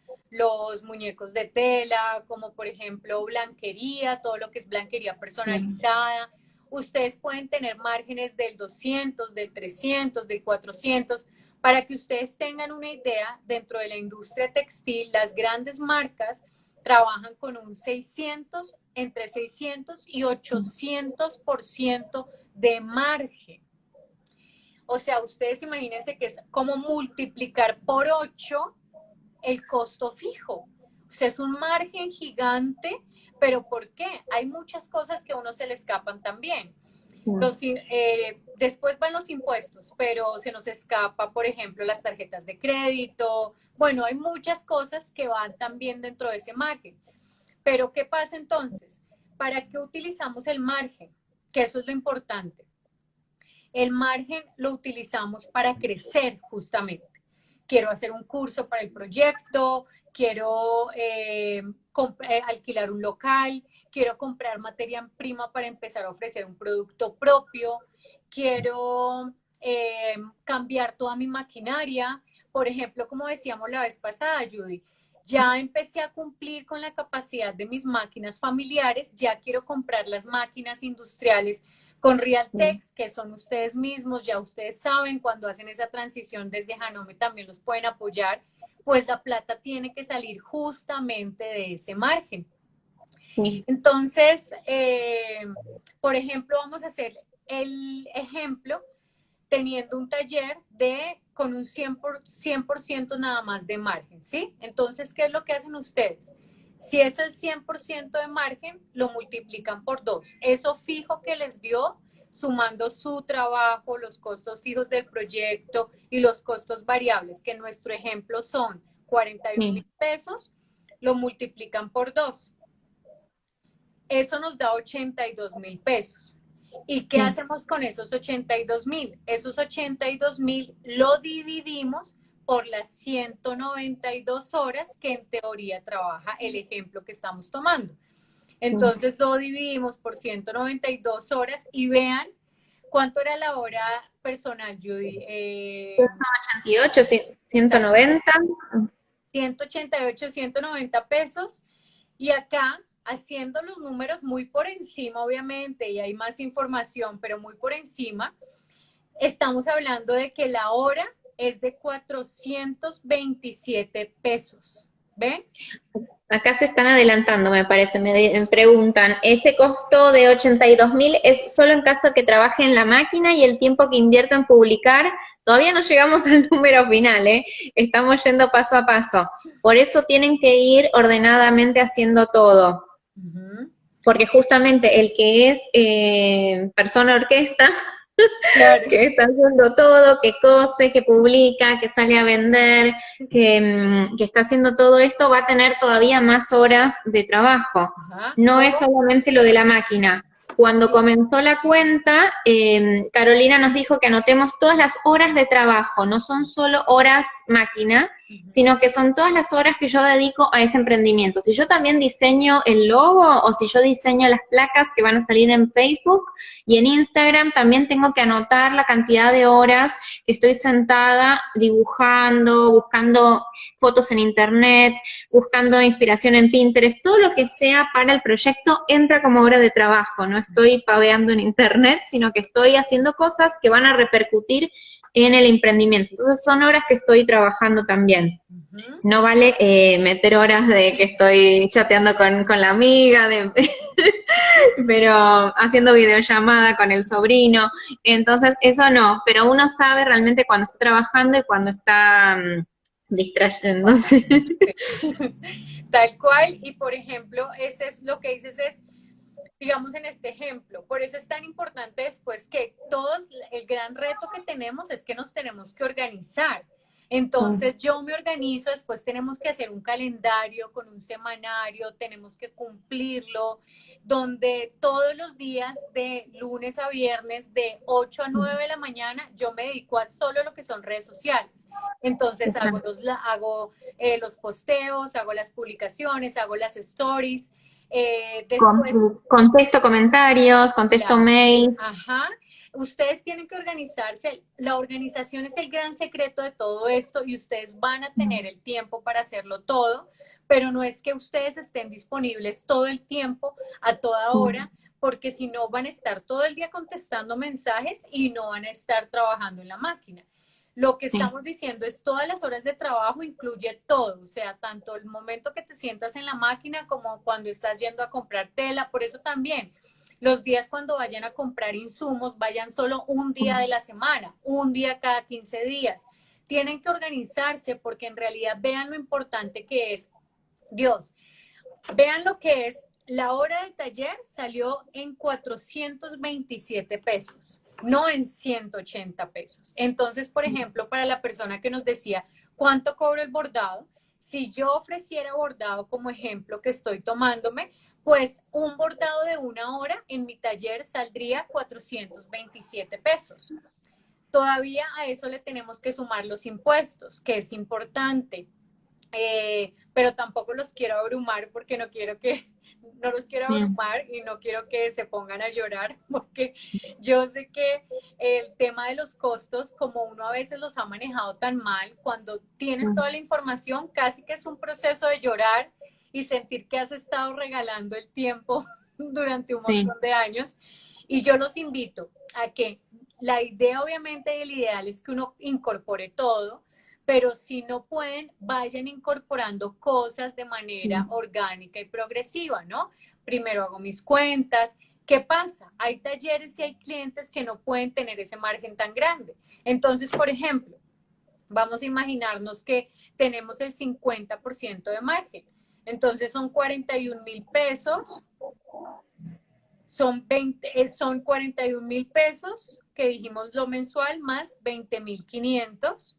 muñecos de tela, como por ejemplo blanquería, todo lo que es blanquería personalizada, ustedes pueden tener márgenes del 200, del 300, del 400, para que ustedes tengan una idea. Dentro de la industria textil, las grandes marcas trabajan con un 600, entre 600 y 800% de margen. O sea, ustedes imagínense que es como multiplicar por 8 el costo fijo. O sea, es un margen gigante, pero ¿por qué? Hay muchas cosas que a uno se le escapan también. Después van los impuestos, pero se nos escapa, por ejemplo, las tarjetas de crédito. Bueno, hay muchas cosas que van también dentro de ese margen. Pero ¿qué pasa entonces? ¿Para qué utilizamos el margen? Que eso es lo importante. El margen lo utilizamos para crecer justamente. Quiero hacer un curso para el proyecto, quiero alquilar un local, quiero comprar materia prima para empezar a ofrecer un producto propio, quiero cambiar toda mi maquinaria. Por ejemplo, como decíamos la vez pasada, Judy, ya empecé a cumplir con la capacidad de mis máquinas familiares, ya quiero comprar las máquinas industriales con Realtex, que son ustedes mismos, ya ustedes saben, cuando hacen esa transición desde Janome también los pueden apoyar, pues la plata tiene que salir justamente de ese margen. Sí. Entonces, por ejemplo, vamos a hacer el ejemplo teniendo un taller con un 100% nada más de margen, ¿sí? Entonces, ¿qué es lo que hacen ustedes? Si eso es 100% de margen, lo multiplican por 2. Eso fijo que les dio, sumando su trabajo, los costos fijos del proyecto y los costos variables, que en nuestro ejemplo son 41.000 pesos, lo multiplican por 2. Eso nos da 82.000 pesos. ¿Y qué hacemos con esos 82.000? Esos 82.000 lo dividimos por las 192 horas que en teoría trabaja el ejemplo que estamos tomando. Entonces lo dividimos por 192 horas y vean cuánto era la hora personal, Judy. 188, 190. 188, 190 pesos. Y acá, haciendo los números muy por encima, obviamente, y hay más información, pero muy por encima, estamos hablando de que la hora es de 427 pesos. ¿Ven? Acá se están adelantando, me parece, me preguntan, ¿ese costo de 82.000 es solo en caso que trabaje en la máquina y el tiempo que invierto en publicar? Todavía no llegamos al número final, estamos yendo paso a paso. Por eso tienen que ir ordenadamente haciendo todo. Porque justamente el que es persona orquesta, claro, que está haciendo todo, que cose, que publica, que sale a vender, que está haciendo todo esto, va a tener todavía más horas de trabajo. No es solamente lo de la máquina. Cuando comenzó la cuenta, Carolina nos dijo que anotemos todas las horas de trabajo, no son solo horas máquina, sino que son todas las horas que yo dedico a ese emprendimiento. Si yo también diseño el logo o si yo diseño las placas que van a salir en Facebook y en Instagram, también tengo que anotar la cantidad de horas que estoy sentada dibujando, buscando fotos en internet, buscando inspiración en Pinterest, todo lo que sea para el proyecto entra como hora de trabajo. No estoy paveando en internet, sino que estoy haciendo cosas que van a repercutir en el emprendimiento. Entonces son horas que estoy trabajando también. No vale meter horas de que estoy chateando con la amiga, pero haciendo videollamada con el sobrino. Entonces eso no, pero uno sabe realmente cuando está trabajando y cuando está distrayéndose. Tal cual, y por ejemplo, ese es lo que dices es, digamos en este ejemplo, por eso es tan importante después que todos, el gran reto que tenemos es que nos tenemos que organizar. Entonces yo me organizo, después tenemos que hacer un calendario con un semanario, tenemos que cumplirlo, donde todos los días de lunes a viernes de 8 a 9 de la mañana yo me dedico a solo lo que son redes sociales. Entonces los posteos, hago las publicaciones, hago las stories. Después, Contesto comentarios, contesto claro, mail. ajá. Ustedes tienen que organizarse. La organización es el gran secreto de todo esto y ustedes van a tener el tiempo para hacerlo todo, pero no es que ustedes estén disponibles todo el tiempo, a toda hora, porque si no van a estar todo el día contestando mensajes y no van a estar trabajando en la máquina. Lo que estamos diciendo es todas las horas de trabajo incluye todo, o sea, tanto el momento que te sientas en la máquina como cuando estás yendo a comprar tela, por eso también los días cuando vayan a comprar insumos, vayan solo un día de la semana, un día cada 15 días. Tienen que organizarse porque en realidad vean lo importante que es Dios. Vean lo que es, la hora de taller salió en 427 pesos, no en 180 pesos. Entonces, por ejemplo, para la persona que nos decía, ¿cuánto cobro el bordado? Si yo ofreciera bordado como ejemplo que estoy tomándome, pues un bordado de 1 hora en mi taller saldría 427 pesos. Todavía a eso le tenemos que sumar los impuestos, que es importante. Pero tampoco los quiero abrumar porque no los quiero abrumar y no quiero que se pongan a llorar porque yo sé que el tema de los costos, como uno a veces los ha manejado tan mal, cuando tienes toda la información, casi que es un proceso de llorar y sentir que has estado regalando el tiempo durante un montón de años. Y yo los invito a que la idea obviamente y el ideal es que uno incorpore todo, pero si no pueden, vayan incorporando cosas de manera orgánica y progresiva, ¿no? Primero hago mis cuentas. ¿Qué pasa? Hay talleres y hay clientes que no pueden tener ese margen tan grande. Entonces, por ejemplo, vamos a imaginarnos que tenemos el 50% de margen. Entonces son 41,000 pesos, son 41,000 pesos que dijimos lo mensual más 20,500.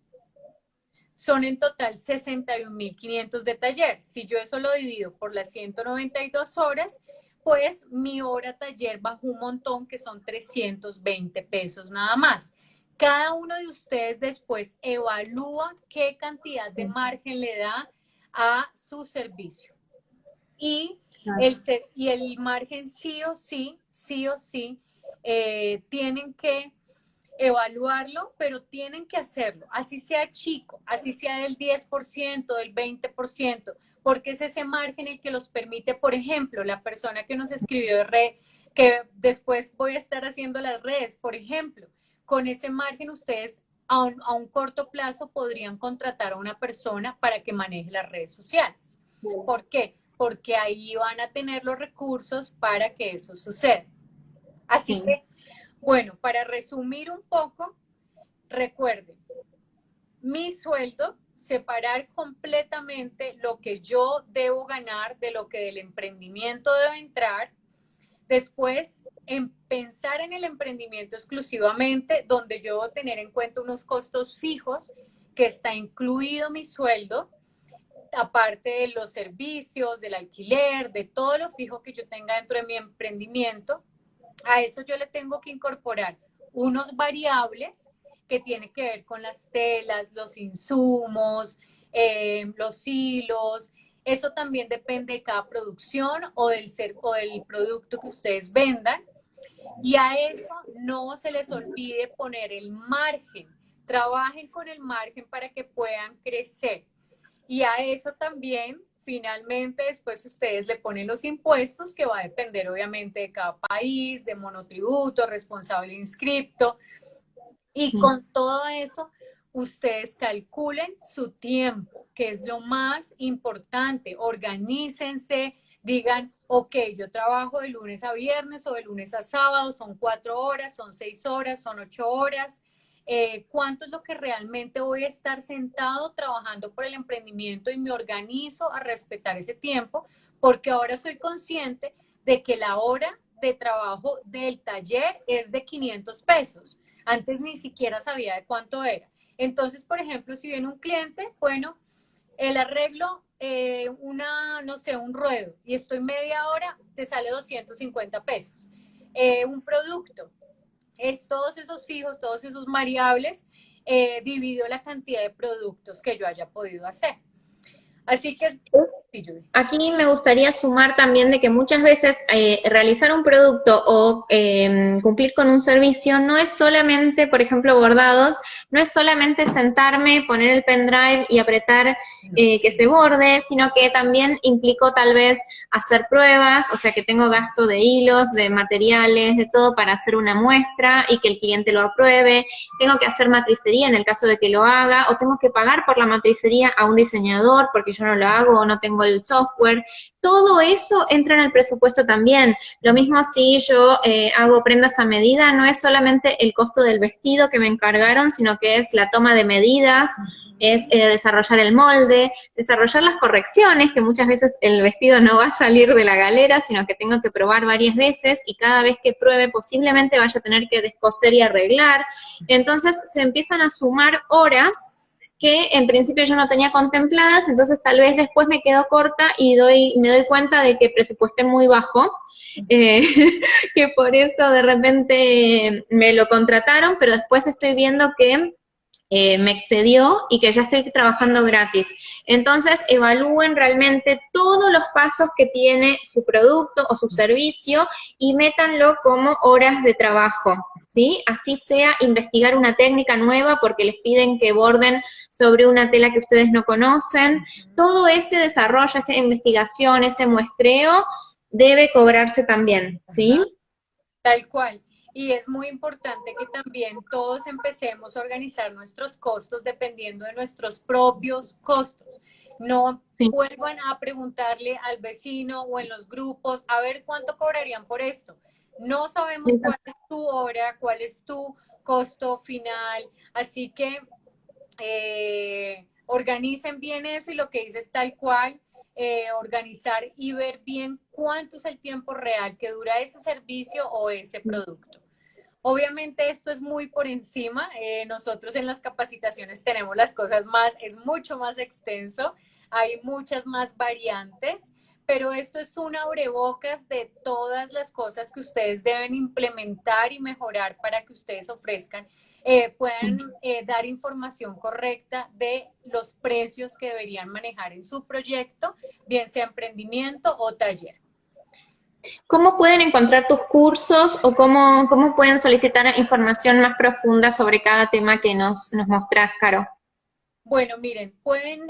Son en total 61,500 de taller. Si yo eso lo divido por las 192 horas, pues mi hora taller bajó un montón, que son 320 pesos nada más. Cada uno de ustedes después evalúa qué cantidad de margen le da a su servicio. Y el margen sí o sí, tienen que evaluarlo, pero tienen que hacerlo, así sea chico, así sea del 10%, del 20%, porque es ese margen el que los permite, por ejemplo, la persona que nos escribió de red, que después voy a estar haciendo las redes, por ejemplo, con ese margen ustedes a un corto plazo podrían contratar a una persona para que maneje las redes sociales. ¿Por qué? Porque ahí van a tener los recursos para que eso suceda. Así que bueno, para resumir un poco, recuerden, mi sueldo, separar completamente lo que yo debo ganar de lo que del emprendimiento debe entrar. Después, pensar en el emprendimiento exclusivamente, donde yo debo tener en cuenta unos costos fijos, que está incluido mi sueldo, aparte de los servicios, del alquiler, de todo lo fijo que yo tenga dentro de mi emprendimiento. A eso yo le tengo que incorporar unos variables que tienen que ver con las telas, los insumos, los hilos. Eso también depende de cada producción o del producto que ustedes vendan. Y a eso no se les olvide poner el margen. Trabajen con el margen para que puedan crecer. Y a eso también, finalmente, después ustedes le ponen los impuestos, que va a depender obviamente de cada país, de monotributo, responsable inscripto. Y con todo eso, ustedes calculen su tiempo, que es lo más importante. Organícense, digan, ok, yo trabajo de lunes a viernes o de lunes a sábado, son 4 horas, son 6 horas, son 8 horas. ¿Cuánto es lo que realmente voy a estar sentado trabajando por el emprendimiento y me organizo a respetar ese tiempo? Porque ahora soy consciente de que la hora de trabajo del taller es de 500 pesos. Antes ni siquiera sabía de cuánto era. Entonces, por ejemplo, si viene un cliente, bueno, el arreglo, no sé, un ruedo, y estoy media hora, te sale 250 pesos. Un producto, es todos esos fijos, todos esos variables, dividido la cantidad de productos que yo haya podido hacer. Así que, sí, Judy. Aquí me gustaría sumar también de que muchas veces realizar un producto o cumplir con un servicio no es solamente, por ejemplo, bordados, no es solamente sentarme, poner el pendrive y apretar que se borde, sino que también implicó tal vez hacer pruebas, o sea que tengo gasto de hilos, de materiales, de todo para hacer una muestra y que el cliente lo apruebe, tengo que hacer matricería en el caso de que lo haga, o tengo que pagar por la matricería a un diseñador porque yo no lo hago o no tengo el software. Todo eso entra en el presupuesto también. Lo mismo si yo hago prendas a medida, no es solamente el costo del vestido que me encargaron, sino que es la toma de medidas, es desarrollar el molde, desarrollar las correcciones, que muchas veces el vestido no va a salir de la galera, sino que tengo que probar varias veces y cada vez que pruebe posiblemente vaya a tener que descoser y arreglar. Entonces se empiezan a sumar horas que en principio yo no tenía contempladas, entonces tal vez después me quedo corta y me doy cuenta de que presupuesté muy bajo, eh, que por eso de repente me lo contrataron, pero después estoy viendo que me excedió y que ya estoy trabajando gratis. Entonces, evalúen realmente todos los pasos que tiene su producto o su servicio y métanlo como horas de trabajo, ¿sí? Así sea investigar una técnica nueva porque les piden que borden sobre una tela que ustedes no conocen. Todo ese desarrollo, esa investigación, ese muestreo, debe cobrarse también, ¿sí? Tal cual. Y es muy importante que también todos empecemos a organizar nuestros costos dependiendo de nuestros propios costos. No Sí. vuelvan a preguntarle al vecino o en los grupos a ver cuánto cobrarían por esto. No sabemos cuál es tu hora, cuál es tu costo final. Así que organicen bien eso y lo que dices tal cual. Organizar y ver bien cuánto es el tiempo real que dura ese servicio o ese producto. Obviamente esto es muy por encima, nosotros en las capacitaciones tenemos las cosas más, es mucho más extenso, hay muchas más variantes, pero esto es un abrebocas de todas las cosas que ustedes deben implementar y mejorar para que ustedes ofrezcan, puedan dar información correcta de los precios que deberían manejar en su proyecto, bien sea emprendimiento o taller. ¿Cómo pueden encontrar tus cursos o cómo pueden solicitar información más profunda sobre cada tema que nos mostrás, Caro? Bueno, miren, pueden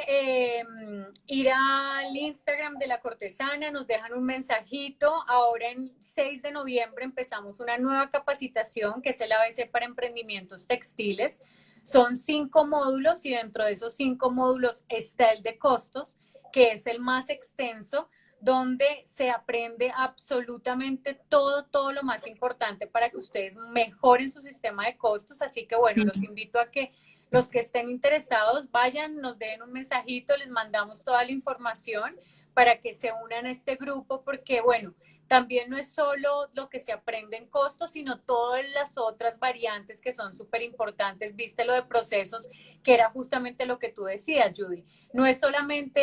ir al Instagram de La Cortesana, nos dejan un mensajito. Ahora en 6 de noviembre empezamos una nueva capacitación que es el ABC para emprendimientos textiles. Son 5 módulos y dentro de esos 5 módulos está el de costos, que es el más extenso, donde se aprende absolutamente todo lo más importante para que ustedes mejoren su sistema de costos. Así que bueno, los invito a que los que estén interesados vayan, nos den un mensajito, les mandamos toda la información para que se unan a este grupo, porque bueno, también no es solo lo que se aprende en costos, sino todas las otras variantes que son súper importantes. Viste lo de procesos, que era justamente lo que tú decías, Judy. No es solamente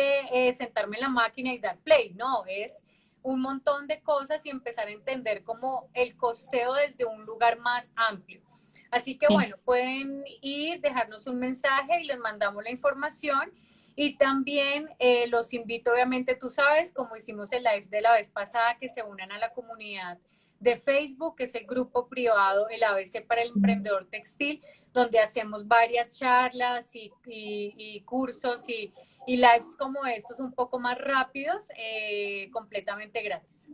sentarme en la máquina y dar play, no, es un montón de cosas y empezar a entender como el costeo desde un lugar más amplio. Así que bueno, pueden ir, dejarnos un mensaje y les mandamos la información. Y también los invito, obviamente, tú sabes, como hicimos el live de la vez pasada, que se unan a la comunidad de Facebook, que es el grupo privado, el ABC para el emprendedor textil, donde hacemos varias charlas y cursos y lives como estos un poco más rápidos, completamente gratis.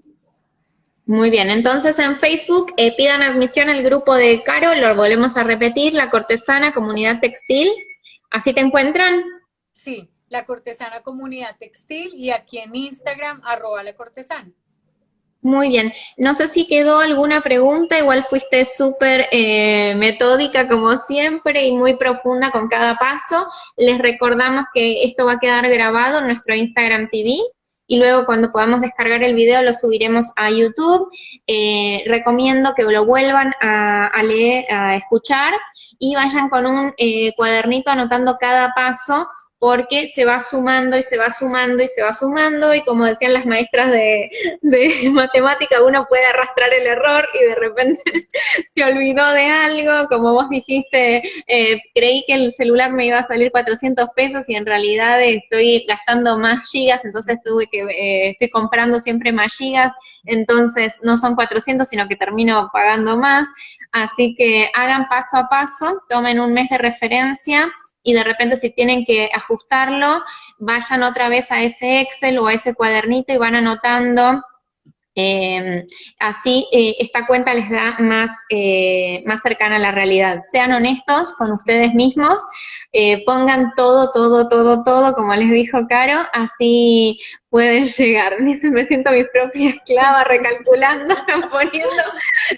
Muy bien, entonces en Facebook pidan admisión al grupo de Caro, lo volvemos a repetir, La Cortesana Comunidad Textil, ¿así te encuentran? Sí, la cortesana comunidad textil y aquí en Instagram, @la cortesana. Muy bien, no sé si quedó alguna pregunta, igual fuiste súper metódica como siempre y muy profunda con cada paso. Les recordamos que esto va a quedar grabado en nuestro Instagram TV y luego cuando podamos descargar el video lo subiremos a YouTube. Recomiendo que lo vuelvan a leer, a escuchar y vayan con un cuadernito anotando cada paso porque se va sumando y se va sumando y se va sumando y como decían las maestras de matemática, uno puede arrastrar el error y de repente se olvidó de algo, como vos dijiste, creí que el celular me iba a salir 400 pesos y en realidad estoy gastando más gigas, entonces estoy comprando siempre más gigas, entonces no son 400, sino que termino pagando más, así que hagan paso a paso, tomen un mes de referencia, y de repente si tienen que ajustarlo, vayan otra vez a ese Excel o a ese cuadernito y van anotando. Así esta cuenta les da más cercana a la realidad. Sean honestos con ustedes mismos, pongan todo, todo, todo, todo, como les dijo Caro, así pueden llegar. Dice, me siento mi propia esclava recalculando, poniendo.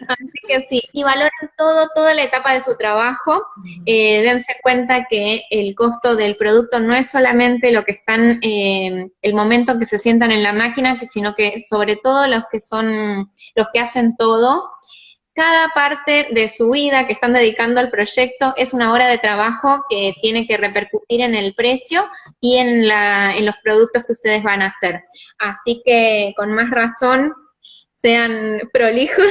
Así que sí, y valoren todo, toda la etapa de su trabajo. Dense cuenta que el costo del producto no es solamente lo que están, el momento que se sientan en la máquina, sino que sobre todo los que son, los que hacen todo, cada parte de su vida que están dedicando al proyecto es una hora de trabajo que tiene que repercutir en el precio y en los productos que ustedes van a hacer. Así que con más razón, sean prolijos,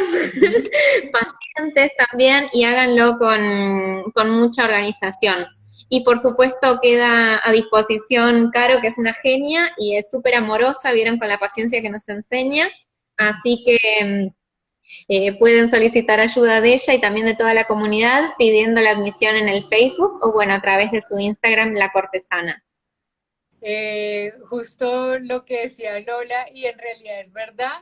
pacientes también y háganlo con mucha organización. Y por supuesto queda a disposición Caro, que es una genia y es súper amorosa, vieron con la paciencia que nos enseña, así que pueden solicitar ayuda de ella y también de toda la comunidad pidiendo la admisión en el Facebook o bueno, a través de su Instagram, La Cortesana. Justo lo que decía Lola, y en realidad es verdad.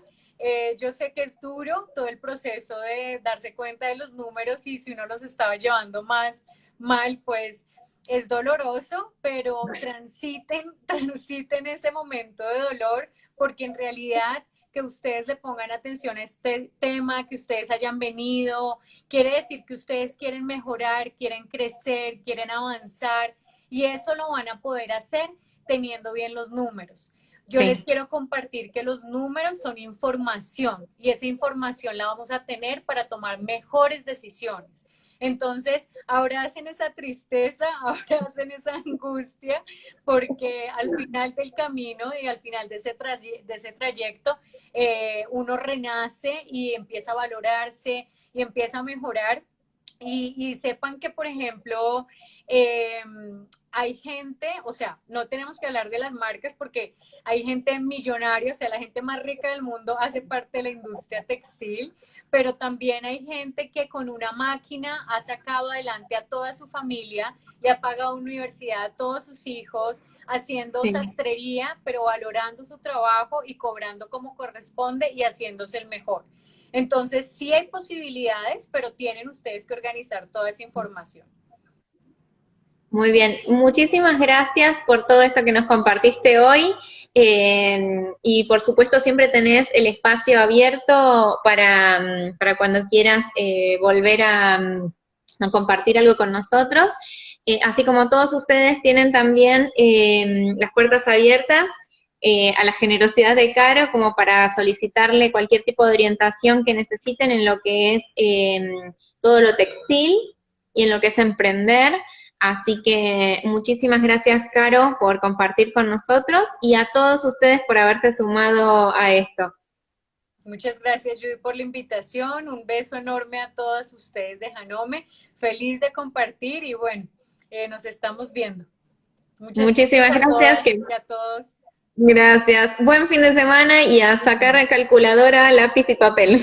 Yo sé que es duro todo el proceso de darse cuenta de los números y si uno los estaba llevando más mal, pues es doloroso, pero transiten ese momento de dolor, porque en realidad que ustedes le pongan atención a este tema, que ustedes hayan venido, quiere decir que ustedes quieren mejorar, quieren crecer, quieren avanzar, y eso lo van a poder hacer teniendo bien los números. Yo Sí. les quiero compartir que los números son información y esa información la vamos a tener para tomar mejores decisiones. Entonces, ahora hacen esa tristeza, ahora hacen esa angustia, porque al final del camino y al final de ese trayecto, uno renace y empieza a valorarse y empieza a mejorar. Y sepan que, por ejemplo, eh, hay gente, o sea, no tenemos que hablar de las marcas porque hay gente millonaria, o sea, la gente más rica del mundo hace parte de la industria textil, pero también hay gente que con una máquina ha sacado adelante a toda su familia, le ha pagado universidad a todos sus hijos, haciendo Sí. sastrería, pero valorando su trabajo y cobrando como corresponde y haciéndose el mejor. Entonces, sí hay posibilidades, pero tienen ustedes que organizar toda esa información. Muy bien, muchísimas gracias por todo esto que nos compartiste hoy y por supuesto siempre tenés el espacio abierto para cuando quieras volver a compartir algo con nosotros. Así como todos ustedes tienen también las puertas abiertas a la generosidad de Caro como para solicitarle cualquier tipo de orientación que necesiten en lo que es todo lo textil y en lo que es emprender. Así que muchísimas gracias, Caro, por compartir con nosotros y a todos ustedes por haberse sumado a esto. Muchas gracias, Judy, por la invitación. Un beso enorme a todas ustedes de Janome. Feliz de compartir y bueno, nos estamos viendo. Muchas Muchísimas gracias a gracias. todas y a todos. Gracias. Buen fin de semana y a sacar calculadora, lápiz y papel.